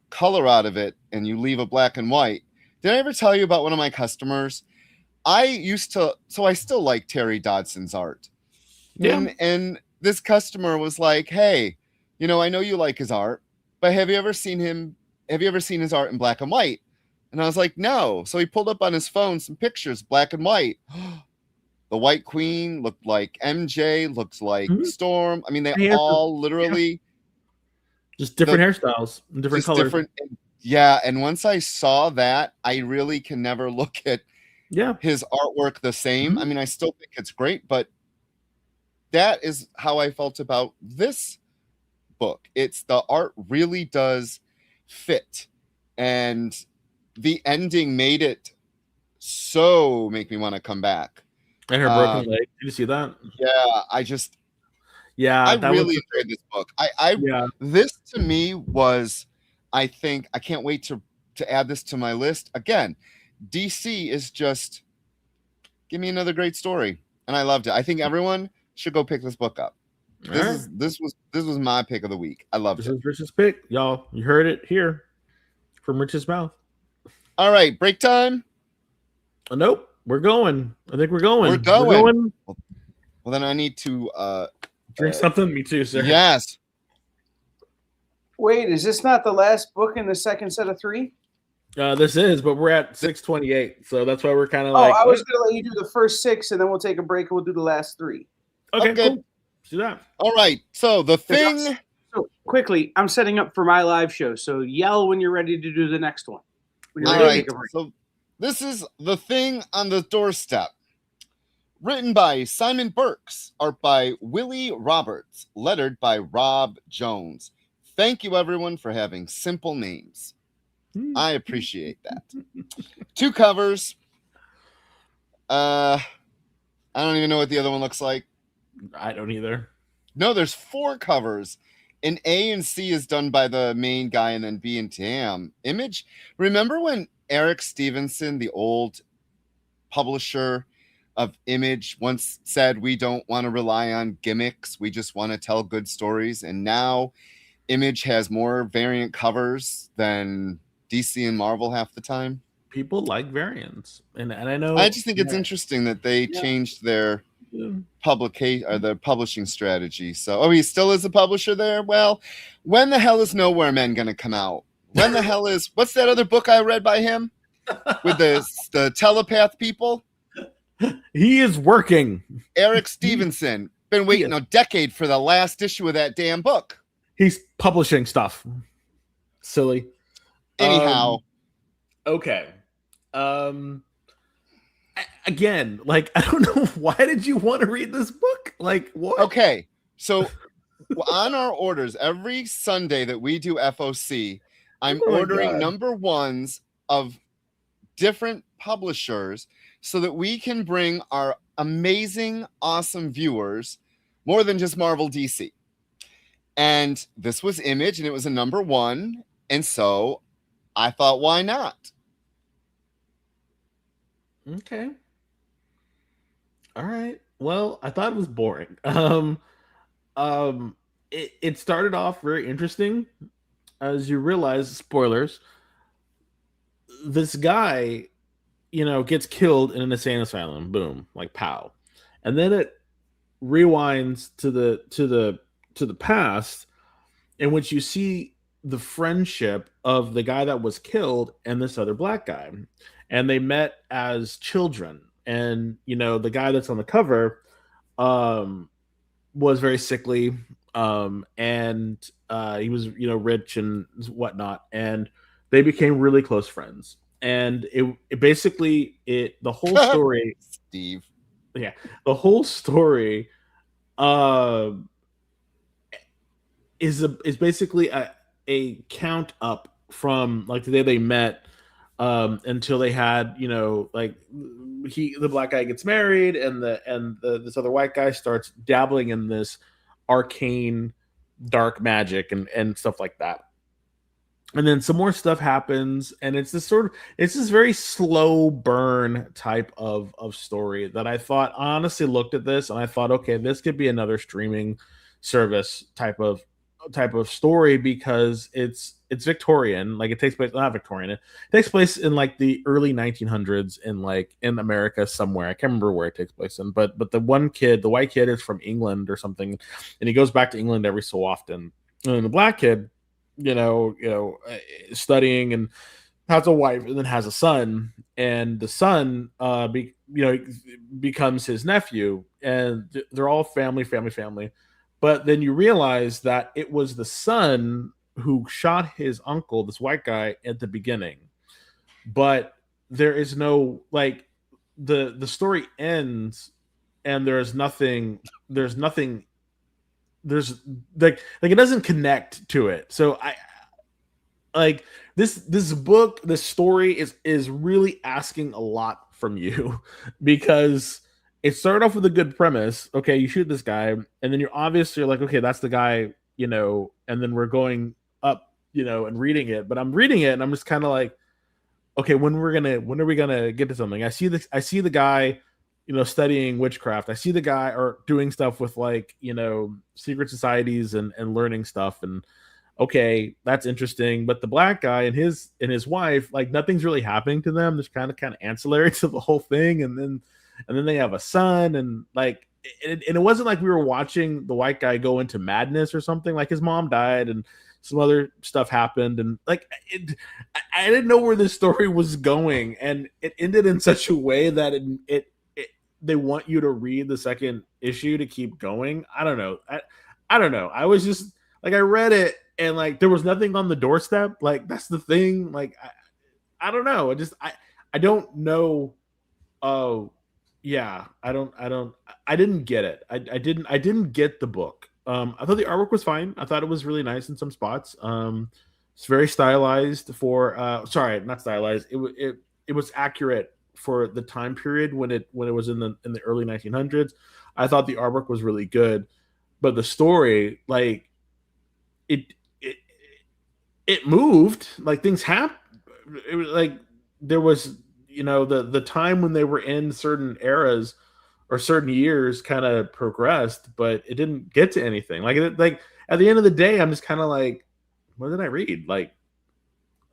color out of it and you leave a black and white. Did I ever tell you about one of my customers? I still like Terry Dodson's art. Yeah. And this customer was like, hey, I know you like his art, but have you ever seen his art in black and white? And I was like, no. So he pulled up on his phone some pictures, black and white. The White Queen looked like MJ, looked like Storm. I mean, they all literally just different hairstyles, different colors. And once I saw that, I really can never look at his artwork the same. I mean, I still think it's great, but that is how I felt about this book. It's the art really does fit, and the ending made it so make me want to come back. And her broken leg. Did you see that? Yeah, I really enjoyed this book. This to me was, I think, I can't wait to add this to my list. Again, DC is just, give me another great story. And I loved it. I think everyone should go pick this book up. This was my pick of the week. I loved it. This is Rich's pick. Y'all, you heard it here from Rich's mouth. All right, break time? Nope. We're going. I think we're going. We're going. Well, then I need to drink something. Me too, sir. Yes. Wait, is this not the last book in the second set of 3? This is, but we're at 6:28, so that's why we're kind of I was gonna let you do the first 6, and then we'll take a break and we'll do the last 3. Okay. Cool. Let's do that. All right. So the thing. So quickly, I'm setting up for my live show. So yell when you're ready to do the next one. All right. So this is The Thing on the Doorstep. Written by Simon Burks, art by Willie Roberts, lettered by Rob Jones. Thank you, everyone, for having simple names. I appreciate that. 2 covers. I don't even know what the other one looks like. I don't either. No, there's 4 covers. And A and C is done by the main guy, and then B and Tam. Image. Remember when Eric Stevenson, the old publisher of Image, once said, we don't want to rely on gimmicks. We just want to tell good stories. And now Image has more variant covers than DC and Marvel half the time. People like variants. And I know. I just think it's interesting that they changed their publication or their publishing strategy. So, he still is a publisher there? Well, when the hell is Nowhere Men going to come out? When the hell is, what's that other book I read by him with the telepath people? He is working. Eric Stevenson. Been waiting a decade for the last issue of that damn book. He's publishing stuff. Silly. Anyhow. Okay. Again, like, I don't know. Why did you want to read this book? Like, what? Okay. So on our orders, every Sunday that we do FOC, I'm ordering number 1s of different publishers so that we can bring our amazing, awesome viewers more than just Marvel DC. And this was Image, and it was a number 1. And so I thought, why not? Okay. All right. Well, I thought it was boring. It started off very interesting. As you realize, spoilers, this guy, gets killed in an insane asylum. Boom, like pow. And then it rewinds to the past, in which you see the friendship of the guy that was killed and this other black guy. And they met as children. And, the guy that's on the cover was very sickly. And he was, rich and whatnot. And they became really close friends. And it basically, the whole story, Steve. Yeah. The whole story is basically a count up from like the day they met until they had, you know, like the black guy gets married and this other white guy starts dabbling in this arcane dark magic and stuff like that. And then some more stuff happens, and it's this very slow burn type of story that I thought, I honestly looked at this and I thought, okay, this could be another streaming service type of story, because it's Victorian, like it takes place, not Victorian, it takes place in like the early 1900s in America somewhere. I can't remember where it takes place in, but the white kid is from England or something, and he goes back to England every so often. And the black kid, studying and has a wife and then has a son, and the son becomes his nephew, and they're all family. But then you realize that it was the son who shot his uncle, this white guy, at the beginning. But there is no, like, the story ends and there's like it doesn't connect to it. So I like this book, this story is really asking a lot from you, because it started off with a good premise. Okay, you shoot this guy, and then you're like, okay, that's the guy, and then we're going up, and reading it. But I'm reading it and I'm just kind of like, okay, when are we gonna get to something? I see the guy, studying witchcraft. I see the guy or doing stuff with like, secret societies and learning stuff. And okay, that's interesting. But the black guy and his wife, like, nothing's really happening to them. There's kind of ancillary to the whole thing. And then they have a son, and like, and it wasn't like we were watching the white guy go into madness or something. Like, his mom died and some other stuff happened, and like, I didn't know where this story was going, and it ended in such a way that they want you to read the second issue to keep going. I don't know. I don't know. I was just like, I read it and like, there was nothing on the doorstep. Like, that's the thing. Like, I don't know. I don't know. Oh yeah. I didn't get it. I didn't get the book. I thought the artwork was fine. I thought it was really nice in some spots. It's very stylized for, sorry, not stylized. It was accurate for the time period when it was in the early 1900s. I thought the artwork was really good, but the story, like, it moved, like, things happened. It was like, there was, the time when they were in certain eras or certain years kind of progressed, but it didn't get to anything. Like at the end of the day, I'm just kind of like, what did I read? Like,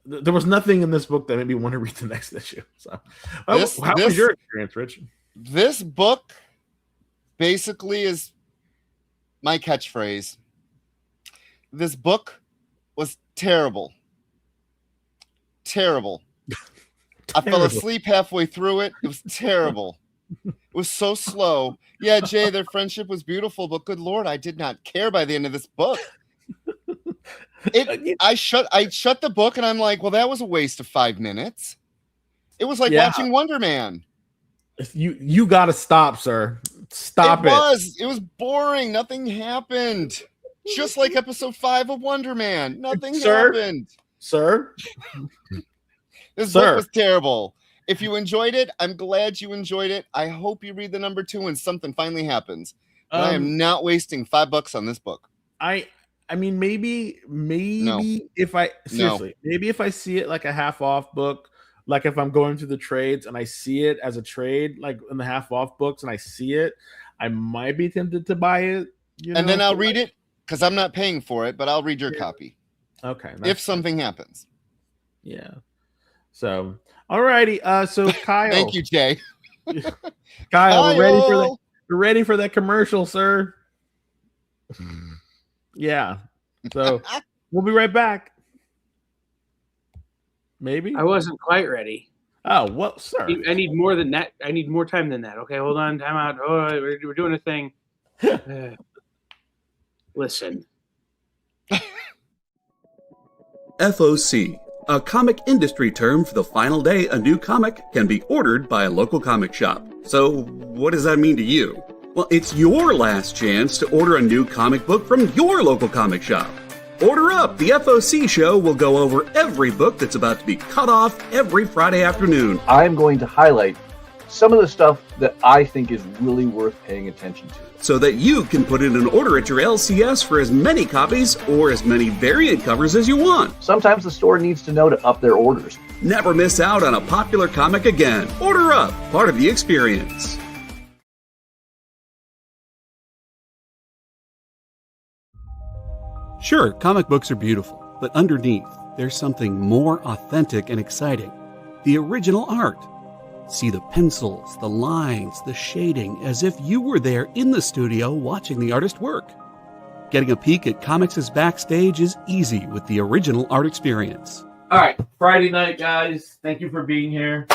there was nothing in this book that made me want to read the next issue. So, how was your experience, Rich? This book basically is my catchphrase. This book was terrible. Terrible. I fell asleep halfway through it. It was terrible. It was so slow. Yeah, Jay, their friendship was beautiful, but good Lord, I did not care by the end of this book. I shut the book and I'm like, well, that was a waste of 5 minutes. It was like watching Wonder Man. You got to stop, sir. Stop it. It was boring. Nothing happened. Just like episode 5 of Wonder Man. Nothing happened. Sir? This book was terrible. If you enjoyed it, I'm glad you enjoyed it. I hope you read the number 2 when something finally happens. But I am not wasting $5 on this book. I mean, maybe if I maybe if I see it like a half off book, like if I'm going through the trades and I see it as a trade, like in the half off books, and I see it, I might be tempted to buy it. And then I'll read it, because I'm not paying for it, but I'll read your copy. Okay. If something happens. Yeah. So, alrighty. So Kyle. Thank you, Jay. Kyle, we're ready for that commercial, sir. Yeah. So we'll be right back. Maybe. I wasn't quite ready. Oh, well, sir. I need more than that. I need more time than that. Okay, hold on. Time out. Oh, we're doing a thing. Listen. FOC, a comic industry term for the final day a new comic can be ordered by a local comic shop. So, what does that mean to you? Well, it's your last chance to order a new comic book from your local comic shop. Order up! The FOC show will go over every book that's about to be cut off every Friday afternoon. I'm going to highlight some of the stuff that I think is really worth paying attention to, so that you can put in an order at your LCS for as many copies or as many variant covers as you want. Sometimes the store needs to know to up their orders. Never miss out on a popular comic again. Order up, part of the experience. Sure, comic books are beautiful, but underneath, there's something more authentic and exciting. The original art. See the pencils, the lines, the shading, as if you were there in the studio watching the artist work. Getting a peek at comics' backstage is easy with the original art experience. All right, Friday night, guys. Thank you for being here.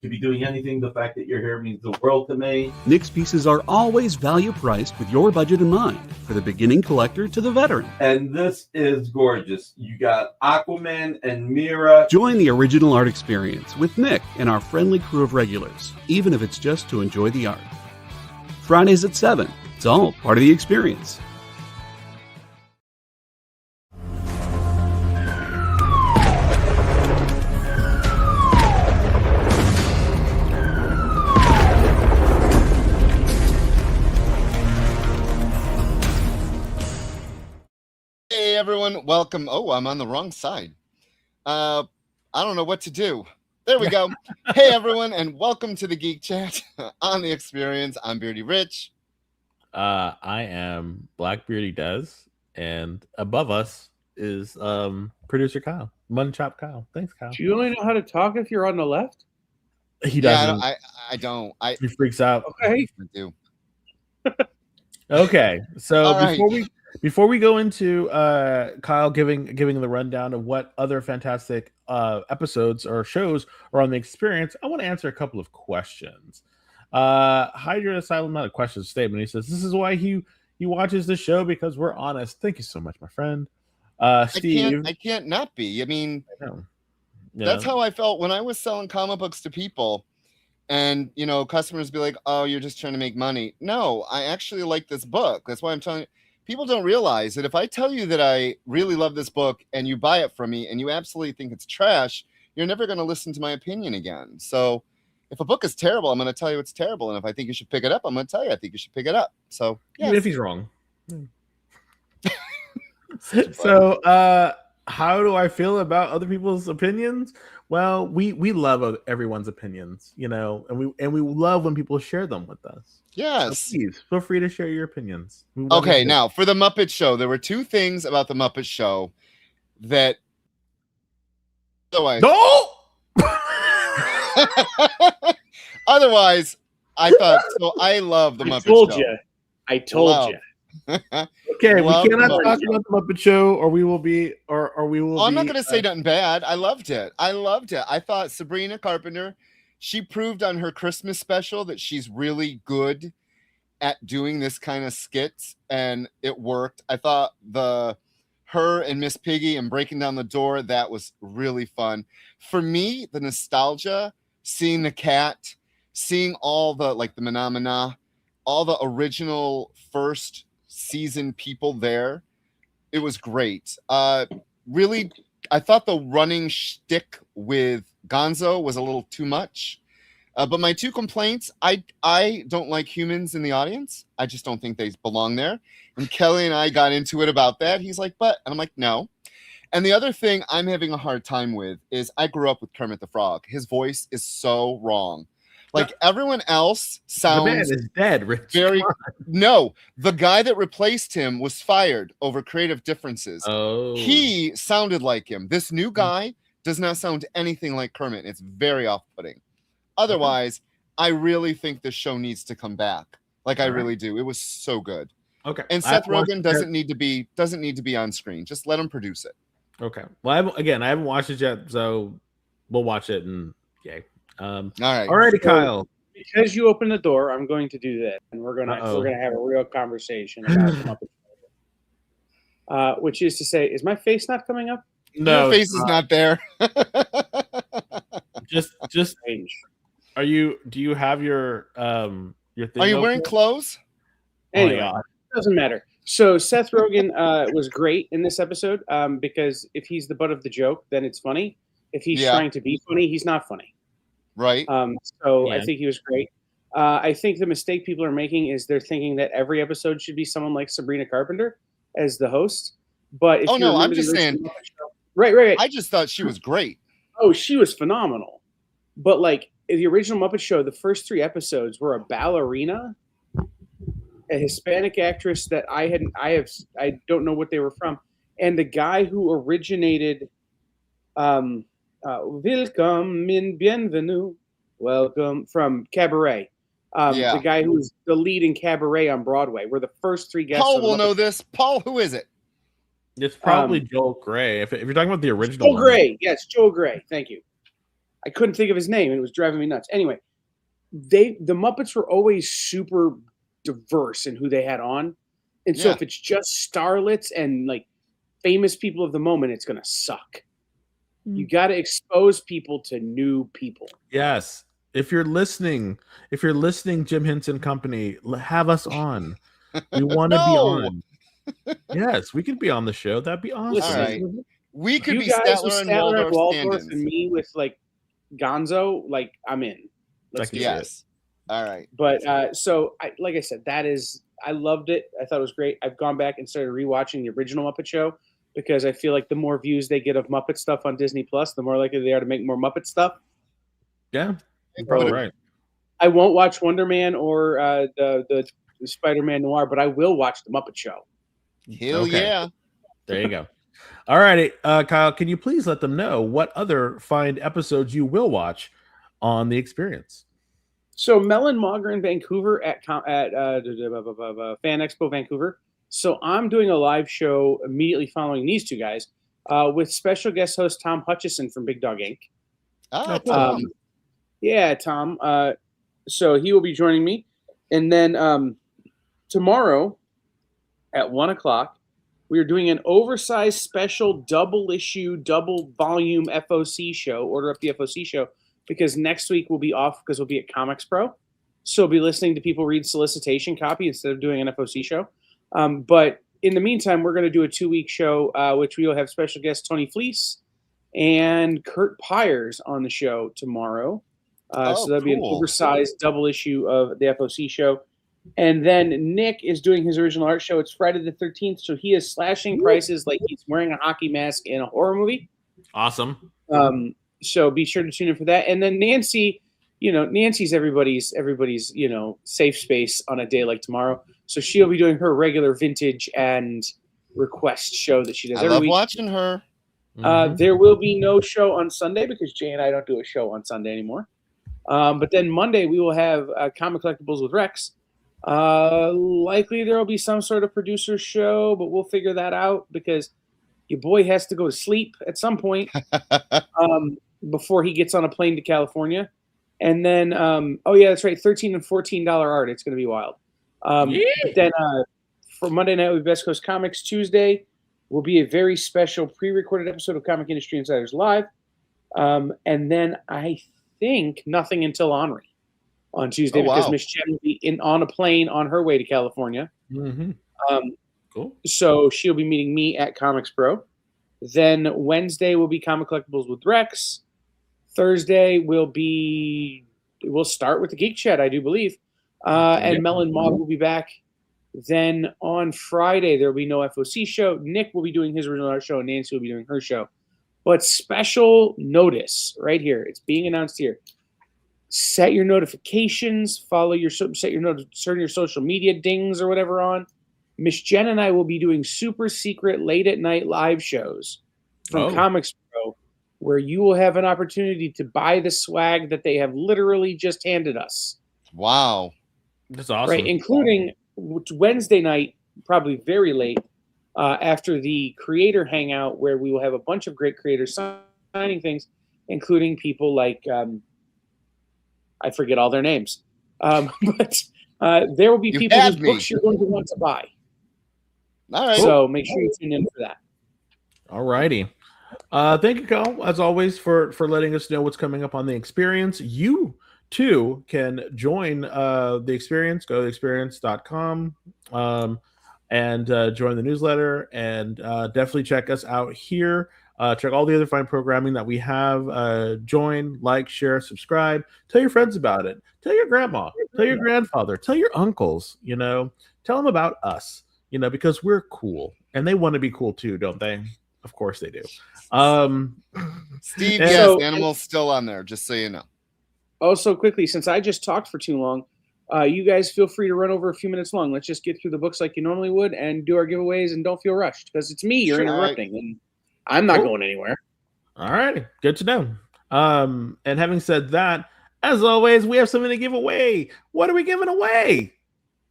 To be doing anything, the fact that you're here means the world to me. Nick's pieces are always value priced with your budget in mind, for the beginning collector to the veteran. And this is gorgeous. You got Aquaman and Mira. Join the original art experience with Nick and our friendly crew of regulars, even if it's just to enjoy the art. Fridays at 7. It's all part of the experience. Hey everyone, welcome. Oh, I'm on the wrong side. I don't know what to do. There we go. Hey everyone, and welcome to the Geek Chat on the experience. I'm Beardy Rich. I am Blackbeardy Des, and above us is producer Kyle. Munchop Kyle. Thanks, Kyle. Do you only know how to talk if you're on the left? He doesn't. Yeah, I don't. He freaks out. Okay. I do. Okay, so All right. before we go into Kyle giving the rundown of what other fantastic episodes or shows are on the experience, I want to answer a couple of questions. Hydra Asylum, not a question, a statement. He says, "This is why he watches the show, because we're honest." Thank you so much, my friend. Steve, I can't not be. I mean, I know. that's how I felt when I was selling comic books to people. And, you know, customers be like, "Oh, you're just trying to make money." No, I actually like this book. That's why I'm telling you. People don't realize that if I tell you that I really love this book and you buy it from me and you absolutely think it's trash, you're never going to listen to my opinion again. So if a book is terrible, I'm going to tell you it's terrible. And if I think you should pick it up, I'm going to tell you I think you should pick it up. So, yeah. Even if he's wrong. So, how do I feel about other people's opinions? Well, we love everyone's opinions, you know, and we love when people share them with us. Yes. So please feel free to share your opinions. Okay, now for the Muppet Show, there were two things about the Muppet Show that otherwise, otherwise, I thought so. I love the Muppet Show. I told you. Okay, we cannot talk about the Muppet Show, or we will be. I'm not going to say nothing bad. I loved it. I thought Sabrina Carpenter, she proved on her Christmas special that she's really good at doing this kind of skits, and it worked. I thought her and Miss Piggy and breaking down the door, that was really fun. For me, the nostalgia, seeing the cat, seeing all the like the Menomina, all the original first season people there, it was great. Really, I thought the running shtick with Gonzo was a little too much. But my two complaints, I don't like humans in the audience. I just don't think they belong there. And Kelly and I got into it about that. He's like, but, and I'm like, no. And the other thing I'm having a hard time with is I grew up with Kermit the Frog. His voice is so wrong. Like everyone else sounds the man is dead, Rich. No, the guy that replaced him was fired over creative differences. Oh, he sounded like him. This new guy does not sound anything like Kermit. It's very off-putting. Otherwise, I really think this show needs to come back. Like I really do. It was so good. Okay. And Seth Rogen doesn't need to be on screen. Just let him produce it. Okay. Well, I haven't watched it yet, so we'll watch it and yay. All right. Alrighty, Kyle. Because you opened the door, I'm going to do that, and we're gonna have a real conversation about which is to say, is my face not coming up? No, your face is not there. just strange. Do you have your thing? Are you wearing clothes? Anyway, it doesn't matter. So Seth Rogen was great in this episode because if he's the butt of the joke, then it's funny. If he's trying to be funny, he's not funny. Right. So I think he was great. I think the mistake people are making is they're thinking that every episode should be someone like Sabrina Carpenter as the host. But if you I'm just saying. show, right. I just thought she was great. Oh, she was phenomenal. But like the original Muppet Show, the first 3 episodes were a ballerina, a Hispanic actress that I don't know what they were from, and the guy who originated welcome in bienvenue, welcome from Cabaret. The guy who was the lead in Cabaret on Broadway were the first 3 guests. Paul will know this. Paul, who is it? It's probably Joel Grey. If you're talking about the original, Joel Grey. Yes, Joel Grey. Thank you. I couldn't think of his name, and it was driving me nuts. Anyway, the Muppets were always super diverse in who they had on, and so if it's just starlets and like famous people of the moment, it's gonna suck. You got to expose people to new people. Yes. If you're listening, Jim Henson Company, have us on. We want to be on. Yes, we could be on the show. That'd be awesome. All right. We could be guys Statler and Waldorf and me with like Gonzo. Like I'm in. Let's do it. All right. But so like I said, I loved it. I thought it was great. I've gone back and started rewatching the original Muppet Show because I feel like the more views they get of Muppet stuff on Disney Plus, the more likely they are to make more Muppet stuff. Yeah, you're probably right. I won't watch Wonder Man or the Spider-Man Noir, but I will watch the Muppet Show. Hell yeah. There you go. All righty. Kyle, can you please let them know what other fine episodes you will watch on the experience? So Mel and Mauger in Vancouver at Fan Expo Vancouver. So I'm doing a live show immediately following these 2 guys with special guest host Tom Hutchison from Big Dog Inc. Oh, Tom. Yeah, Tom. So he will be joining me. And then tomorrow at 1:00, we are doing an oversized special double issue, double volume FOC show. Order up the FOC show because next week we'll be off because we'll be at Comics Pro. So we'll be listening to people read solicitation copy instead of doing an FOC show. But in the meantime, we're going to do a 2-week show, which we will have special guest Tony Fleece and Kurt Pyers on the show tomorrow. So that'll be an oversized double issue of the FOC show. And then Nick is doing his original art show. It's Friday the 13th, so he is slashing prices like he's wearing a hockey mask in a horror movie. Awesome. So be sure to tune in for that. And then Nancy, Nancy's everybody's, safe space on a day like tomorrow. So she'll be doing her regular vintage and request show that she does every week. I love watching her. There will be no show on Sunday because Jay and I don't do a show on Sunday anymore. But then Monday we will have Comic Collectibles with Rex. Likely there will be some sort of producer show, but we'll figure that out because your boy has to go to sleep at some point before he gets on a plane to California. And then, that's right, $13 and $14 art. It's going to be wild. But then for Monday night with Best Coast Comics, Tuesday will be a very special pre-recorded episode of Comic Industry Insiders Live. And then I think Nothing Until Henri on Tuesday because Miss Jen will be on a plane on her way to California. Cool. So she'll be meeting me at Comics Pro. Then Wednesday will be Comic Collectibles with Rex. Thursday we'll start with the Geek Chat, I do believe. And Mel and Maud will be back. Then on Friday, there will be no FOC show. Nick will be doing his original art show, and Nancy will be doing her show. But special notice right here. It's being announced here. Set your notifications. Set your social media dings or whatever on. Miss Jen and I will be doing super secret late at night live shows from Comics Pro, where you will have an opportunity to buy the swag that they have literally just handed us. Wow. That's awesome. Right, including Wednesday night, probably very late, after the creator hangout, where we will have a bunch of great creators signing things, including people like, I forget all their names. But there will be people whose books you're going to want to buy. All right. So make sure you tune in for that. All righty. Thank you, Kyle, as always, for letting us know what's coming up on the experience. You, too, can join the experience. Go to experience.com. and join the newsletter, and definitely check us out here. Check all the other fine programming that we have. Join, like, share, subscribe. Tell your friends about it. Tell your grandma. Tell your grandfather. Tell your uncles. Tell them about us. Because we're cool, and they want to be cool too, don't they? Of course they do. Steve, yes, Animal's still on there, just so you know. Also, quickly, since I just talked for too long, you guys feel free to run over a few minutes long. Let's just get through the books like you normally would and do our giveaways, and don't feel rushed because it's me you're interrupting, and I'm not going anywhere. All right, good to know. And having said that, as always, we have something to give away. What are we giving away?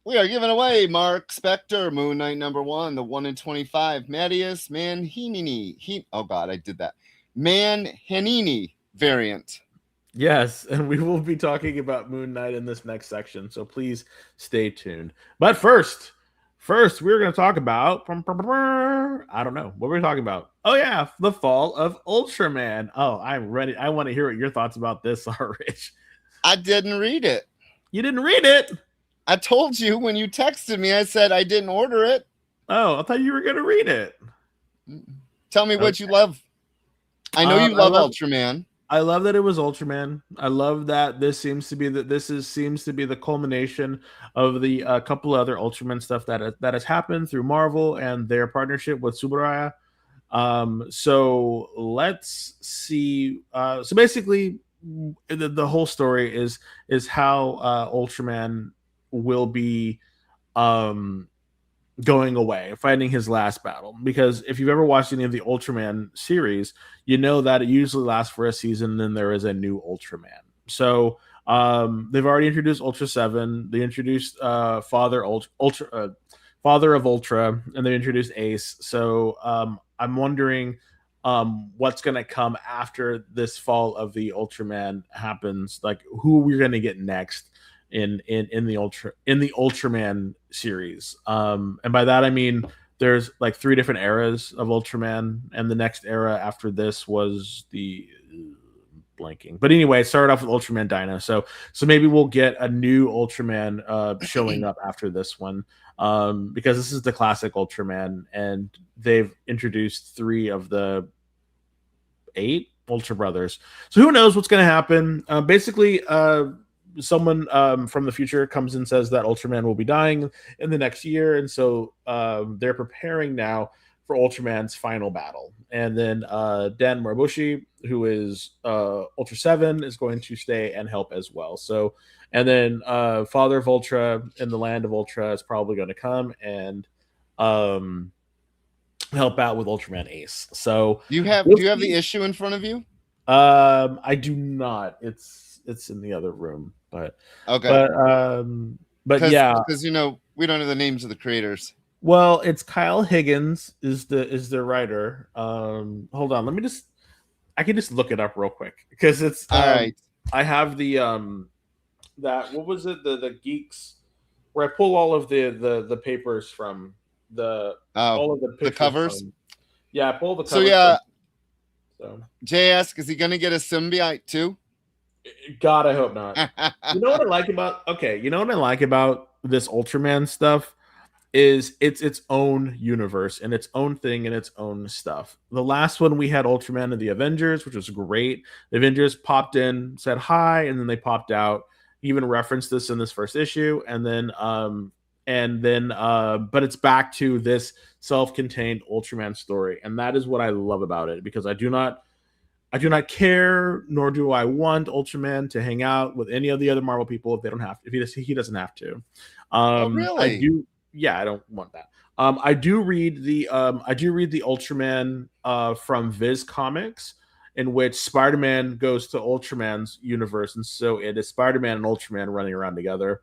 We are giving away Mark Spector, Moon Knight #1, the 1 in 25, Mattias Manhanini. Oh God, I did that. Manhanini variant. Yes, and we will be talking about Moon Knight in this next section, so please stay tuned. But first, we're going to talk about, I don't know, what we're talking about. Oh yeah, the fall of Ultraman. Oh, I'm ready. I want to hear what your thoughts about this are, Rich. I didn't read it. You didn't read it? I told you when you texted me, I said I didn't order it. Oh, I thought you were going to read it. Tell me what you love. I know you love Ultraman. I love that it was Ultraman. I love that this seems to be the culmination of the couple other Ultraman stuff that has happened through Marvel and their partnership with Subaraya. So let's see. So basically, the whole story is how Ultraman will be going away, fighting his last battle. Because if you've ever watched any of the Ultraman series, you know that it usually lasts for a season, and then there is a new Ultraman. So they've already introduced Ultra 7. They introduced Father of Ultra, and they introduced Ace. So I'm wondering what's going to come after this fall of the Ultraman happens. Like, who we're going to get next in the Ultraman series. And by that I mean there's like 3 different eras of Ultraman, and the next era after this was the blanking. But anyway, it started off with Ultraman Dino. So maybe we'll get a new Ultraman showing up after this one. Because this is the classic Ultraman, and they've introduced 3 of the 8 Ultra Brothers. So who knows what's going to happen? Basically, someone from the future comes and says that Ultraman will be dying in the next year, and so they're preparing now for Ultraman's final battle. And then Dan Moribushi, who is Ultra 7, is going to stay and help as well. So, and then Father of Ultra in the Land of Ultra is probably going to come and help out with Ultraman Ace. So do you have the issue in front of you? I do not. It's in the other room, but okay. But yeah, because we don't know the names of the creators. Well, it's Kyle Higgins is the writer. Hold on, I can just look it up real quick because it's all right. I have the that what was it the Geeks where I pull all of the papers from all of the covers. Yeah, I pull the covers. So yeah. So Jay asks, is he going to get a symbiote too? God, I hope not. You know what I like about this Ultraman stuff is it's its own universe and its own thing and its own stuff. The last one we had Ultraman and the Avengers, which was great. The Avengers popped in, said hi, and then they popped out. He even referenced this in this first issue, and then but it's back to this self-contained Ultraman story, and that is what I love about it, because I do not care, nor do I want Ultraman to hang out with any of the other Marvel people if they don't have to, if he doesn't have to. Really? I don't want that. I do read the Ultraman from Viz Comics, in which Spider-Man goes to Ultraman's universe, and so it is Spider-Man and Ultraman running around together.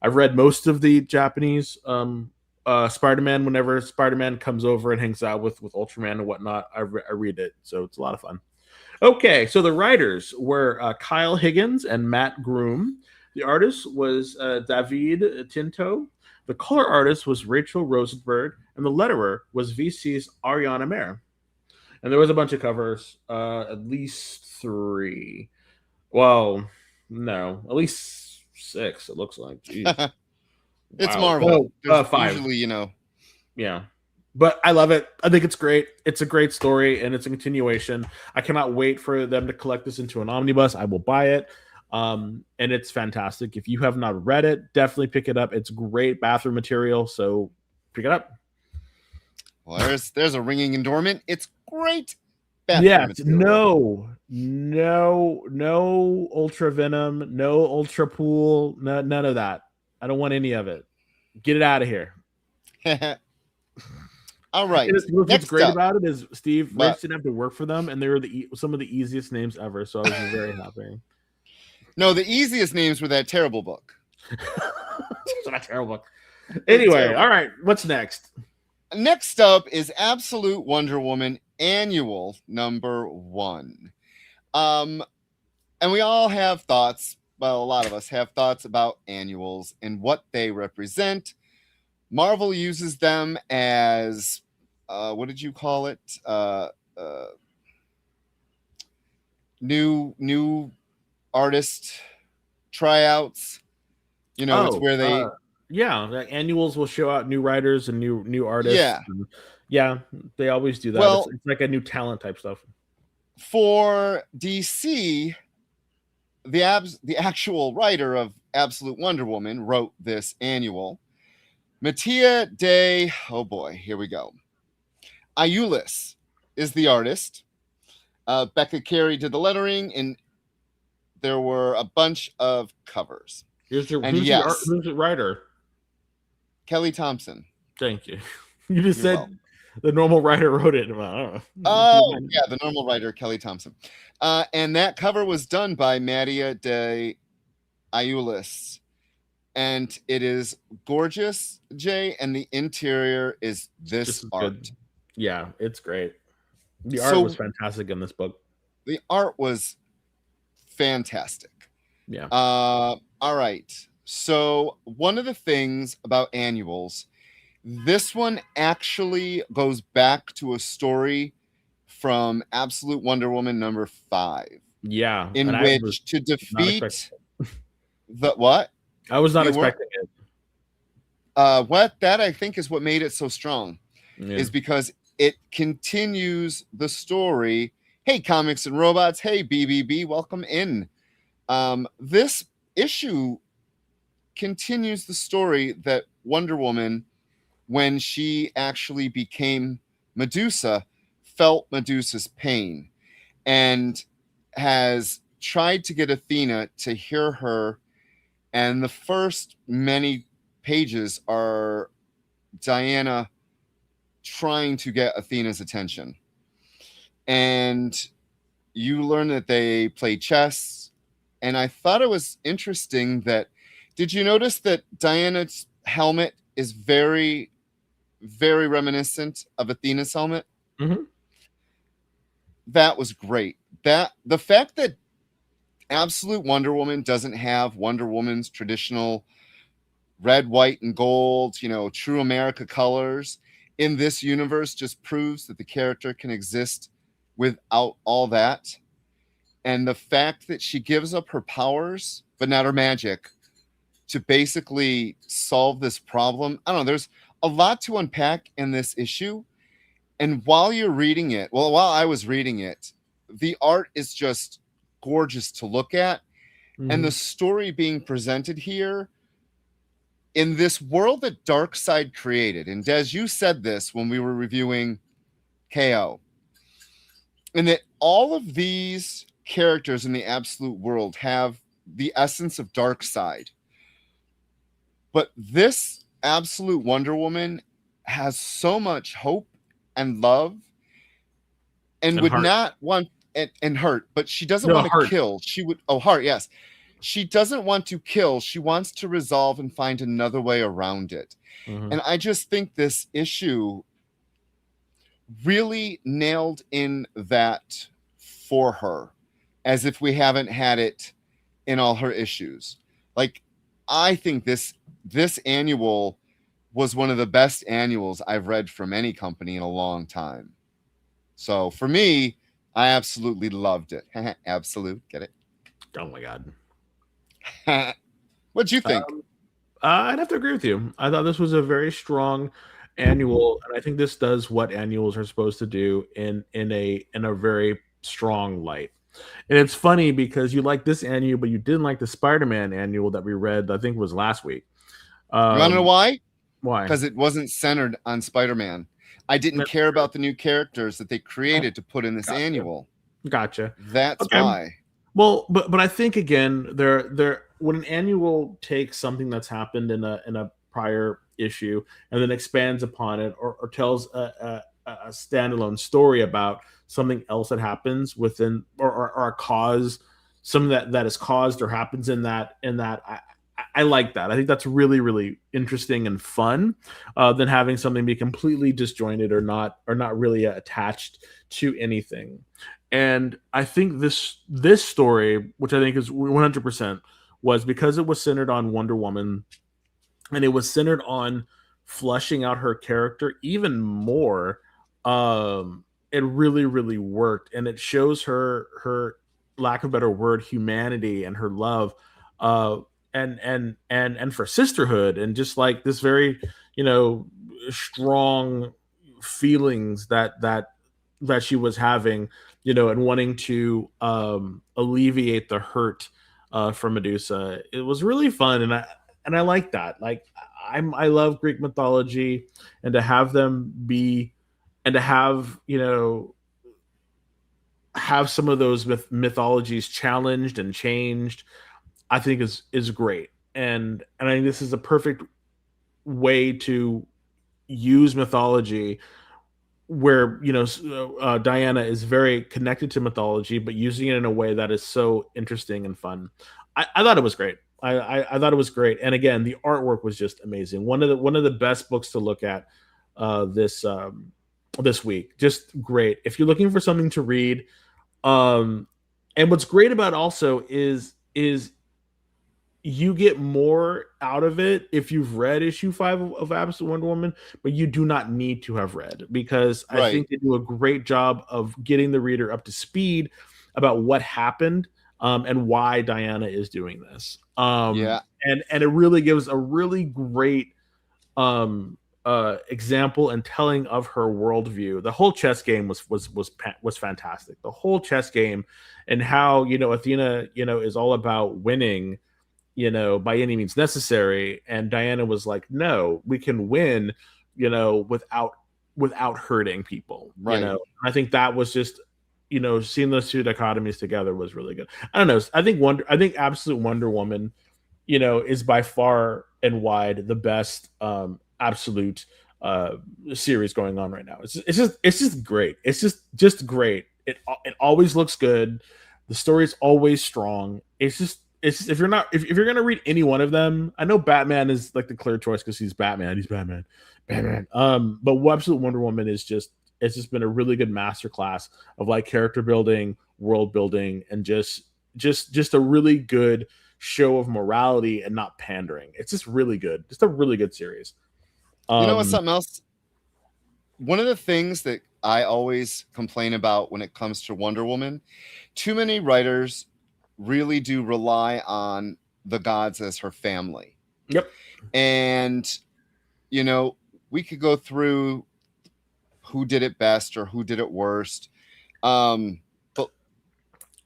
I've read most of the Japanese Spider-Man. Whenever Spider-Man comes over and hangs out with Ultraman and whatnot, I read it, so it's a lot of fun. Okay, so the writers were Kyle Higgins and Matt Groom. The artist was David Tinto. The color artist was Rachel Rosenberg, and the letterer was VC's Ariana Mayer. And there was a bunch of covers, at least 3. Well, no, at least 6. It looks like. Jeez. It's Marvel. 5. Usually, Yeah. But I love it. I think it's great. It's a great story, and it's a continuation. I cannot wait for them to collect this into an omnibus. I will buy it. And it's fantastic. If you have not read it, definitely pick it up. It's great bathroom material, so pick it up. Well, there's a ringing endorment. It's great bathroom Yes, material. no ultra venom, no ultra pool, none of that. I don't want any of it. Get it out of here. All right. What's great about it is Steve What? Rich didn't have to work for them, and they were some of the easiest names ever. So I was very happy. No, the easiest names were that terrible book. It's not a terrible book. Anyway, terrible. All right. What's next? Next up is Absolute Wonder Woman Annual #1. And we all have thoughts. Well, a lot of us have thoughts about annuals and what they represent. Marvel uses them as what did you call it? New artist tryouts. You know, it's where they annuals will show out new writers and new artists. Yeah. Yeah, they always do that. Well, it's like a new talent type stuff. For DC, the actual writer of Absolute Wonder Woman wrote this annual. Mattia de, oh boy, here we go. Ayulis is the artist. Becca Carey did the lettering, and there were a bunch of covers. Who's the writer? Kelly Thompson. Thank you. You just said welcome. The normal writer wrote it. Oh, yeah, the normal writer, Kelly Thompson. And that cover was done by Mattia de Ayulis. And it is gorgeous, Jay, and the interior is this art. Good. Yeah, it's great. The art was fantastic in this book. The art was fantastic. Yeah. All right. So one of the things about annuals, this one actually goes back to a story from Absolute Wonder Woman #5. Yeah. In which to defeat the what? I was not expecting it. That I think is what made it so strong, is because it continues the story. Hey, Comics and Robots. Hey, BBB, welcome in. This issue continues the story that Wonder Woman, when she actually became Medusa, felt Medusa's pain and has tried to get Athena to hear her. And the first many pages are Diana trying to get Athena's attention. And you learn that they play chess. And I thought it was interesting that, did you notice that Diana's helmet is very, very reminiscent of Athena's helmet? Mm-hmm. That was great. The fact that Absolute Wonder Woman doesn't have Wonder Woman's traditional red, white, and gold, true America colors in this universe just proves that the character can exist without all that. And the fact that she gives up her powers, but not her magic, to basically solve this problem. I don't know. There's a lot to unpack in this issue. And while I was reading it, the art is just gorgeous to look at. Mm-hmm. And the story being presented here in this world that Darkseid created. And Des, you said this when we were reviewing KO. And that all of these characters in the Absolute world have the essence of Darkseid. But this Absolute Wonder Woman has so much hope and love and would heart. Not want and hurt, but she doesn't want to kill. She would heart, yes. She doesn't want to kill. She wants to resolve and find another way around it. Mm-hmm. And I just think this issue really nailed in that for her, as if we haven't had it in all her issues. Like, I think this annual was one of the best annuals I've read from any company in a long time. So for me, I absolutely loved it. Absolute, get it? Oh my God. What'd you think? I'd have to agree with you. I thought this was a very strong annual, and I think this does what annuals are supposed to do in a very strong light. And it's funny because you like this annual, but you didn't like the Spider-Man annual that we read. I think was last week. You want to know why? Why? Because it wasn't centered on Spider-Man. I didn't care about the new characters that they created to put in this annual. Gotcha. That's why. Well, but I think again, there when an annual takes something that's happened in a prior issue and then expands upon it, or tells a standalone story about something else that happens within, or a cause, something that is caused or happens in that I like that. I think that's really, really interesting and fun, than having something be completely disjointed or not really attached to anything. And I think this story, which I think is 100%, was because it was centered on Wonder Woman, and it was centered on fleshing out her character even more. It really, really worked, and it shows her lack of a better word, humanity, and her love, uh, and for sisterhood, and just like this very, strong feelings that she was having, and wanting to alleviate the hurt from Medusa. It was really fun, and I like that. Like, I love Greek mythology, and to have them be, and to have have some of those mythologies challenged and changed, I think is great. And I think this is a perfect way to use mythology where Diana is very connected to mythology, but using it in a way that is so interesting and fun. I thought it was great. I thought it was great, and again, the artwork was just amazing. One of the best books to look at this week. Just great. If you're looking for something to read, and what's great about also is you get more out of it if you've read issue 5 of Absolute Wonder Woman, but you do not need to have read, because I think they do a great job of getting the reader up to speed about what happened, and why Diana is doing this. And it really gives a really great example and telling of her worldview. The whole chess game was fantastic. The whole chess game, and how Athena is all about winning, by any means necessary. And Diana was like, no, we can win, without hurting people. I think that was just, seeing those two dichotomies together was really good. I don't know. I think Absolute Wonder Woman, is by far and wide the best absolute series going on right now. It's just great. It's just great. It always looks good. The story is always strong. It's just if you're gonna read any one of them, I know Batman is like the clear choice because he's Batman. He's Batman. But Absolute Wonder Woman it's just been a really good masterclass of like character building, world building, and just a really good show of morality and not pandering. It's just really good. Just a really good series. You know what's something else? One of the things that I always complain about when it comes to Wonder Woman, too many writers really do rely on the gods as her family. Yep. And, we could go through who did it best or who did it worst. But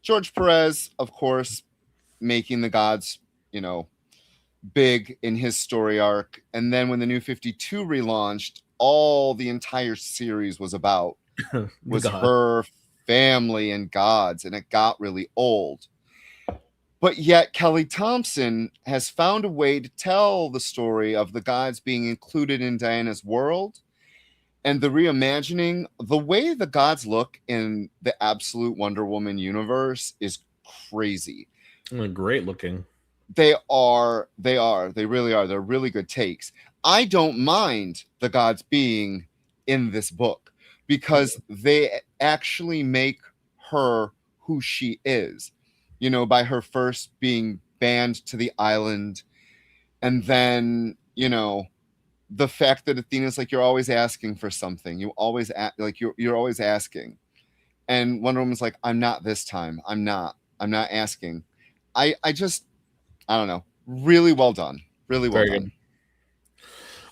George Perez, of course, making the gods, big in his story arc. And then when the New 52 relaunched, all the entire series was about was her family and gods, and it got really old. But yet Kelly Thompson has found a way to tell the story of the gods being included in Diana's world, and the reimagining. The way the gods look in the Absolute Wonder Woman universe is crazy. Great looking. They really are. They're really good takes. I don't mind the gods being in this book because they actually make her who she is, by her first being banned to the island. And then, the fact that Athena's like, you're always asking for something. You always you're always asking. And Wonder Woman's like, I'm not this time. I'm not asking. I don't know. Really well done. Really well done.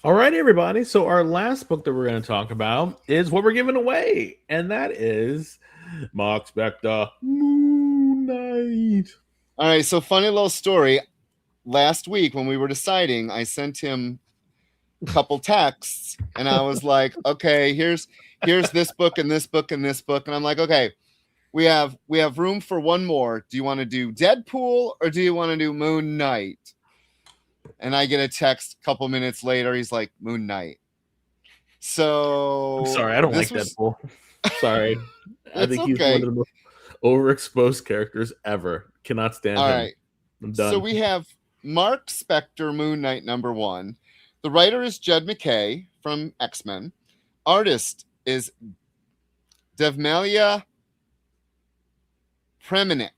All right, everybody. So our last book that we're going to talk about is what we're giving away, and that is Mark Spector, Moon Knight. All right, so funny little story. Last week when we were deciding, I sent him a couple texts, and I was like, "Okay, here's this book and this book and this book," and I'm like, "Okay, we have room for one more. Do you want to do Deadpool or do you want to do Moon Knight?" And I get a text a couple minutes later. He's like, "Moon Knight." So I'm sorry, I don't like Deadpool. Sorry. I think he's one of the most overexposed characters ever. Cannot stand him. All right. I'm done. So we have Mark Spector, Moon Knight #1. The writer is Jed MacKay from X-Men. Artist is Devmelia Premenic.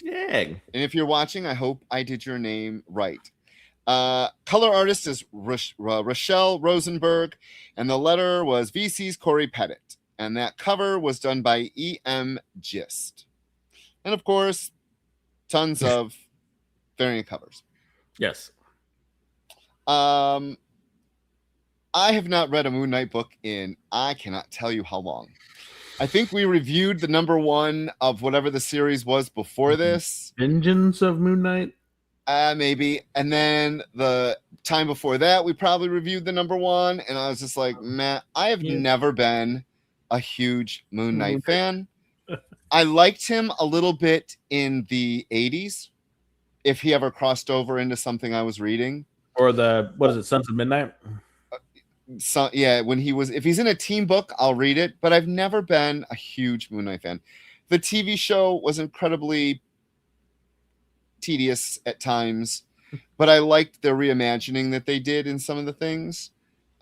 Yay. And if you're watching, I hope I did your name right. Color artist is Rochelle Rosenberg, and the letter was VC's Corey Pettit, and that cover was done by E.M. Gist. And of course, tons of variant covers. Yes. I have not read a Moon Knight book in I cannot tell you how long. I think we reviewed the #1 of whatever the series was before this. Vengeance of Moon Knight? Maybe. And then the time before that, we probably reviewed the #1, and I was just like, man, I have never been a huge Moon Knight fan. I liked him a little bit in the 80s, if he ever crossed over into something I was reading. Or the, what is it, Sons of Midnight? So, yeah, when he was, if he's in a team book, I'll read it, but I've never been a huge Moon Knight fan. The TV show was incredibly tedious at times, but I liked the reimagining that they did in some of the things.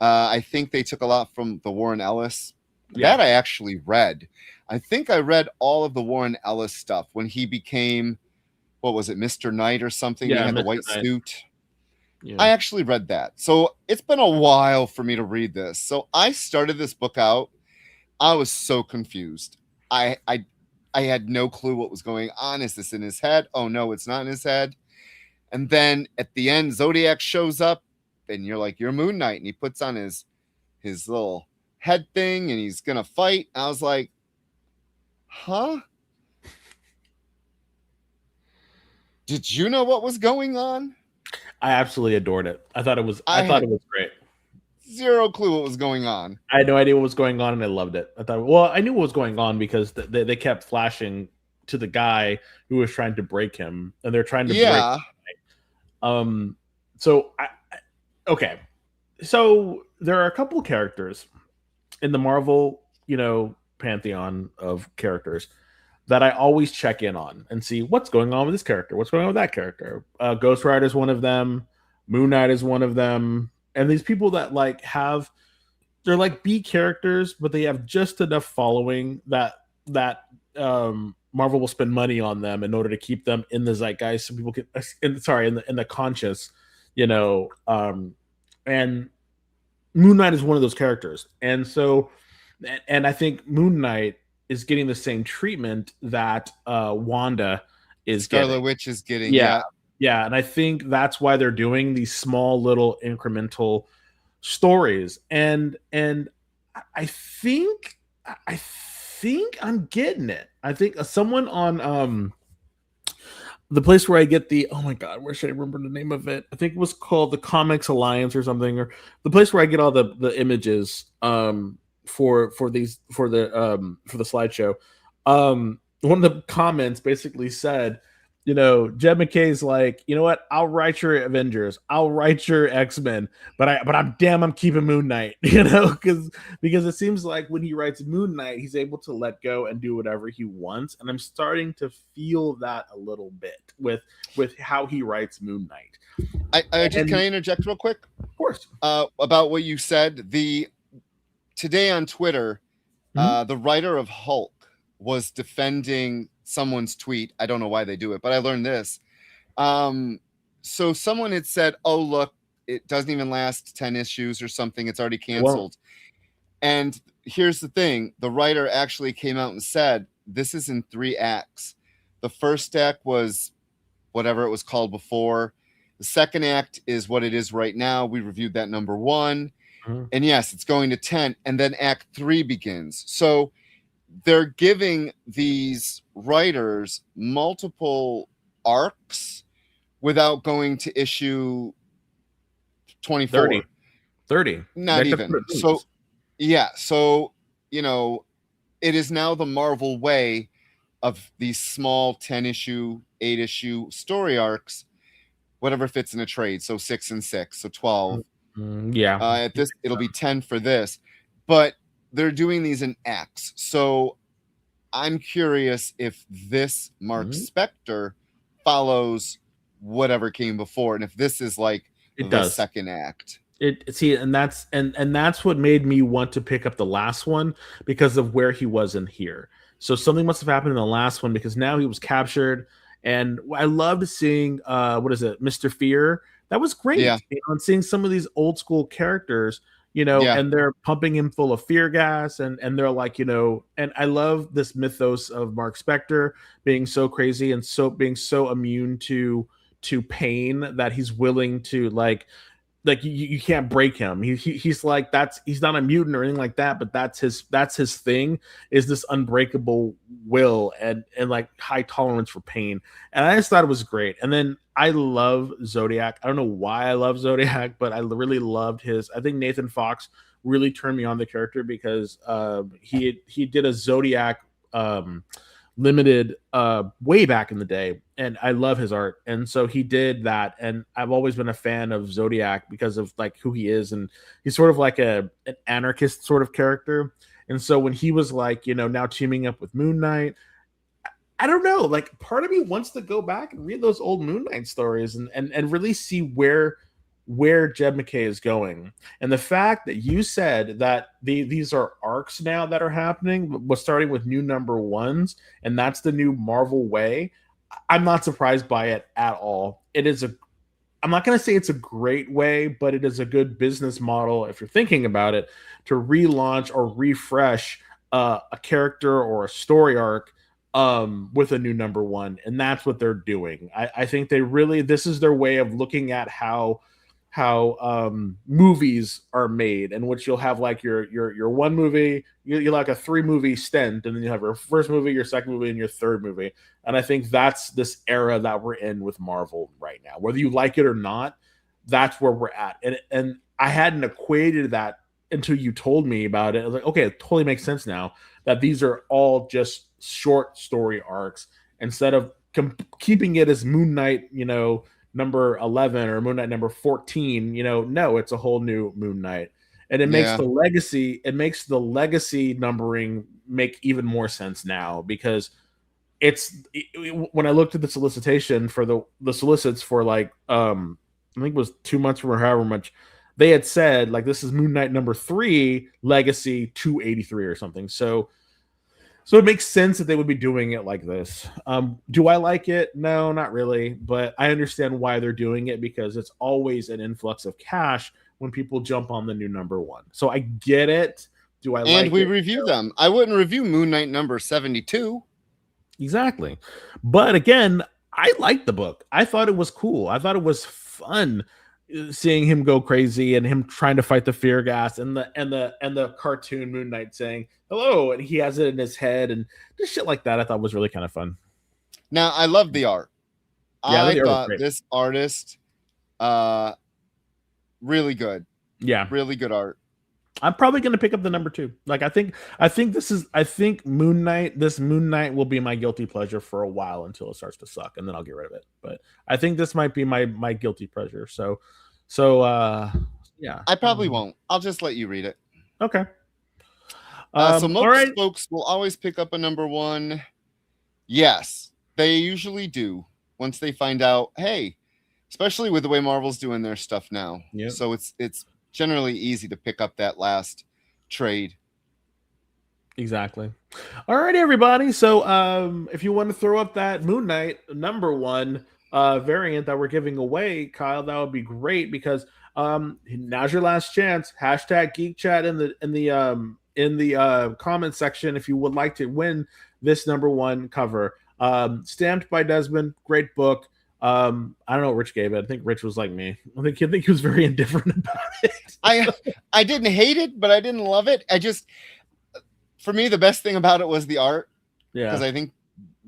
I think they took a lot from the Warren Ellis. Yeah. That I actually read. I think I read all of the Warren Ellis stuff when he became, what was it, Mr. Knight or something? Yeah, he had the Mr. white Knight. suit. Yeah. I actually read that. So it's been a while for me to read this. So I started this book out. I was so confused. I had no clue what was going on. Is this in his head? Oh no, it's not in his head. And then at the end, Zodiac shows up, and you're like, "You're Moon Knight," and he puts on his little head thing, and he's gonna fight. I was like, "Huh? Did you know what was going on?" I absolutely adored it. I thought it was great. Zero clue what was going on. I had no idea what was going on, and I loved it. I thought, well, I knew what was going on because they kept flashing to the guy who was trying to break him, and they're trying to break him. So okay. So there are a couple characters in the Marvel, pantheon of characters that I always check in on and see what's going on with this character, what's going on with that character. Ghost Rider is one of them. Moon Knight is one of them. And these people that they're like B characters, but they have just enough following that Marvel will spend money on them in order to keep them in the zeitgeist, so people can, in the conscious, and Moon Knight is one of those characters. And so, and I think Moon Knight is getting the same treatment that Wanda is getting. Scarlet Witch is getting. Yeah, and I think that's why they're doing these small little incremental stories. And I think I'm getting it. I think someone on the place where I get the, oh my god, where should I remember the name of it? I think it was called the Comics Alliance or something, or the place where I get all the images for the slideshow. One of the comments basically said, Jed MacKay's like, you know what? I'll write your Avengers, I'll write your X-Men, but I'm keeping Moon Knight, because it seems like when he writes Moon Knight, he's able to let go and do whatever he wants, and I'm starting to feel that a little bit with how he writes Moon Knight. Can I interject real quick? Of course. About what you said. Today on Twitter, the writer of Hulk was defending someone's tweet. I don't know why they do it, but I learned this. So someone had said, "Oh, look, it doesn't even last 10 issues or something. It's already canceled." And here's the thing. The writer actually came out and said, this is in 3 acts. The first act was whatever it was called before. The second act is what it is right now. We reviewed that number 1. Mhm. And yes, it's going to 10. And then act 3 begins. So they're giving these writers multiple arcs without going to issue 24. 30. Not even. So, yeah. So, it is now the Marvel way of these small 10 issue, 8 issue story arcs, whatever fits in a trade. So 6 and 6, so 12. Yeah. At this, it'll be 10 for this, but they're doing these in X. So I'm curious if this Mark Spector follows whatever came before, and if this is like the second act. And that's what made me want to pick up the last one, because of where he was in here. So something must have happened in the last one, because now he was captured, and I loved seeing Mr. Fear. That was great. Yeah. And seeing some of these old school characters, and they're pumping him full of fear gas, and they're like, and I love this mythos of Mark Spector being so crazy and being so immune to pain that he's willing to like you can't break him. He's like, he's not a mutant or anything like that, but that's his thing, is this unbreakable will and like high tolerance for pain. And I just thought it was great. And then I love Zodiac. I don't know why I love Zodiac, but I really loved I think Nathan Fox really turned me on the character, because he did a Zodiac limited way back in the day, and I love his art, and so he did that. And I've always been a fan of Zodiac because of like who he is, and he's sort of like an anarchist sort of character. And so when he was like, now teaming up with Moon Knight, I don't know, like part of me wants to go back and read those old Moon Knight stories and really see where Jed MacKay is going. And the fact that you said that these are arcs now that are happening, was starting with new number 1s, and that's the new Marvel way, I'm not surprised by it at all. I'm not going to say it's a great way, but it is a good business model, if you're thinking about it, to relaunch or refresh a character or a story arc with a new number 1. And that's what they're doing. I think this is their way of looking at how movies are made, in which you'll have like your one movie, you like a 3-movie stint, and then you have your first movie, your second movie, and your third movie. And I think that's this era that we're in with Marvel right now. Whether you like it or not, that's where we're at. And I hadn't equated that until you told me about it. I was like, okay, it totally makes sense now that these are all just short story arcs, instead of keeping it as Moon Knight, number 11 or Moon Knight number 14. No, it's a whole new Moon Knight. And it makes the legacy numbering make even more sense now, because when I looked at the solicitation for the solicits for like I think it was 2 months or however much, they had said like, this is Moon Knight number 3, legacy 283 or something. So it makes sense that they would be doing it like this. Do I like it? No, not really. But I understand why they're doing it, because it's always an influx of cash when people jump on the new number 1. So I get it. Do I like it? And we review them. I wouldn't review Moon Knight number 72. Exactly. But again, I liked the book. I thought it was cool. I thought it was fun seeing him go crazy and him trying to fight the fear gas, and the cartoon Moon Knight saying hello, and he has it in his head, and just shit like that. I thought was really kind of fun. Now I love the art. Yeah, I thought this artist really good. Yeah, really good art. I'm probably going to pick up the number 2. Like I think Moon Knight, this Moon Knight will be my guilty pleasure for a while, until it starts to suck, and then I'll get rid of it. But I think this might be my guilty pleasure. So yeah. I probably won't. I'll just let you read it. Okay. So most folks will always pick up a number 1. Yes, they usually do, once they find out, hey, especially with the way Marvel's doing their stuff now. Yeah. So it's generally easy to pick up that last trade. Exactly. All right, everybody. So if you want to throw up that Moon Knight number 1 variant that we're giving away, Kyle, that would be great, because now's your last chance. Hashtag Geek Chat in the comment section if you would like to win this number 1 cover. Stamped by Desmond, great book. I don't know what Rich gave it. I think Rich was like me. I think he was very indifferent about it. I didn't hate it, but I didn't love it. For me, the best thing about it was the art. Yeah. Because I think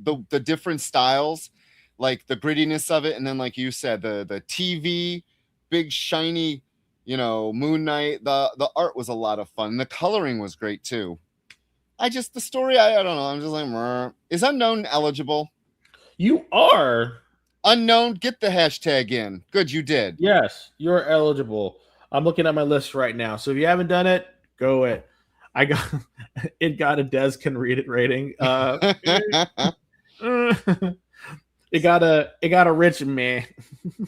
the different styles, like the grittiness of it, and then like you said, the TV, big shiny, Moon Knight. The art was a lot of fun. The coloring was great too. The story, I don't know. I'm just like, Meh. Is Unknown eligible? You are. Unknown, get the hashtag in. Good, you did. Yes, you're eligible. I'm looking at my list right now. So if you haven't done it, go it. It got a Des can read it rating. It got a Rich meh.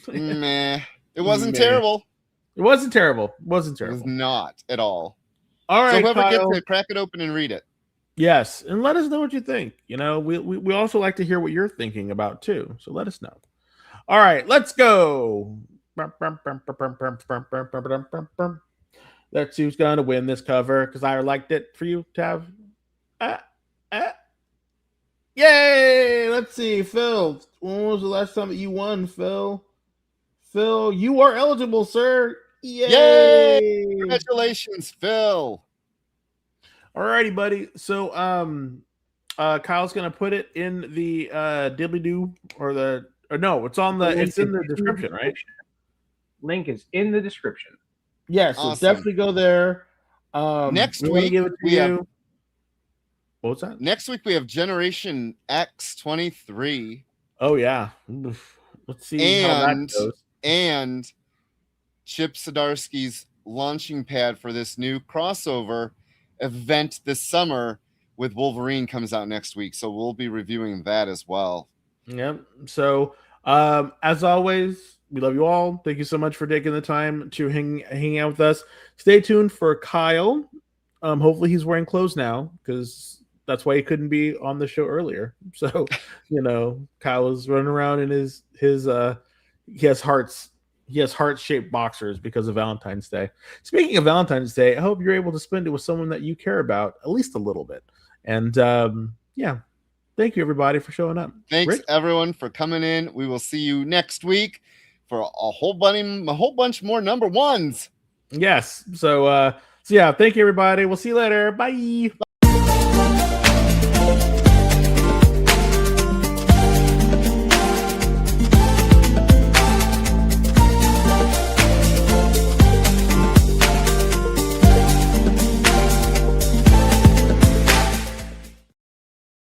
Meh. It wasn't terrible. It wasn't terrible. It wasn't It terrible. was not at all. All right, so whoever Kyle, gets it, crack it open and read it. Yes, and let us know what you think. We also like to hear what you're thinking about too. So let us know. All right, let's go. Let's see who's going to win this cover because I liked it for you, Tav. Yay! Let's see, Phil. When was the last time that you won, Phil? Phil, you are eligible, sir. Yay! Congratulations, Phil. Alrighty, buddy. So, Kyle's gonna put it in the dibbly-doo it's in the description, right? Link is in the description. Yes, Awesome. so definitely go there. Next week give it to you. What was that? Next week we have Generation X 23. Oh yeah. Let's see how that goes. And Chip Zdarsky's launching pad for this new crossover event this summer with Wolverine comes out next week. So we'll be reviewing that as well. Yep. So as always, we love you all. Thank you so much for taking the time to hang out with us. Stay tuned for Kyle. Hopefully he's wearing clothes now because that's why he couldn't be on the show earlier. So, Kyle is running around in his he has heart-shaped boxers because of Valentine's Day. Speaking of Valentine's Day, I hope you're able to spend it with someone that you care about at least a little bit. And thank you everybody for showing up. Thanks Rick? everyone for coming in. We will see you next week for a whole bunch more number ones. Yes. So yeah, thank you everybody. We'll see you later. Bye.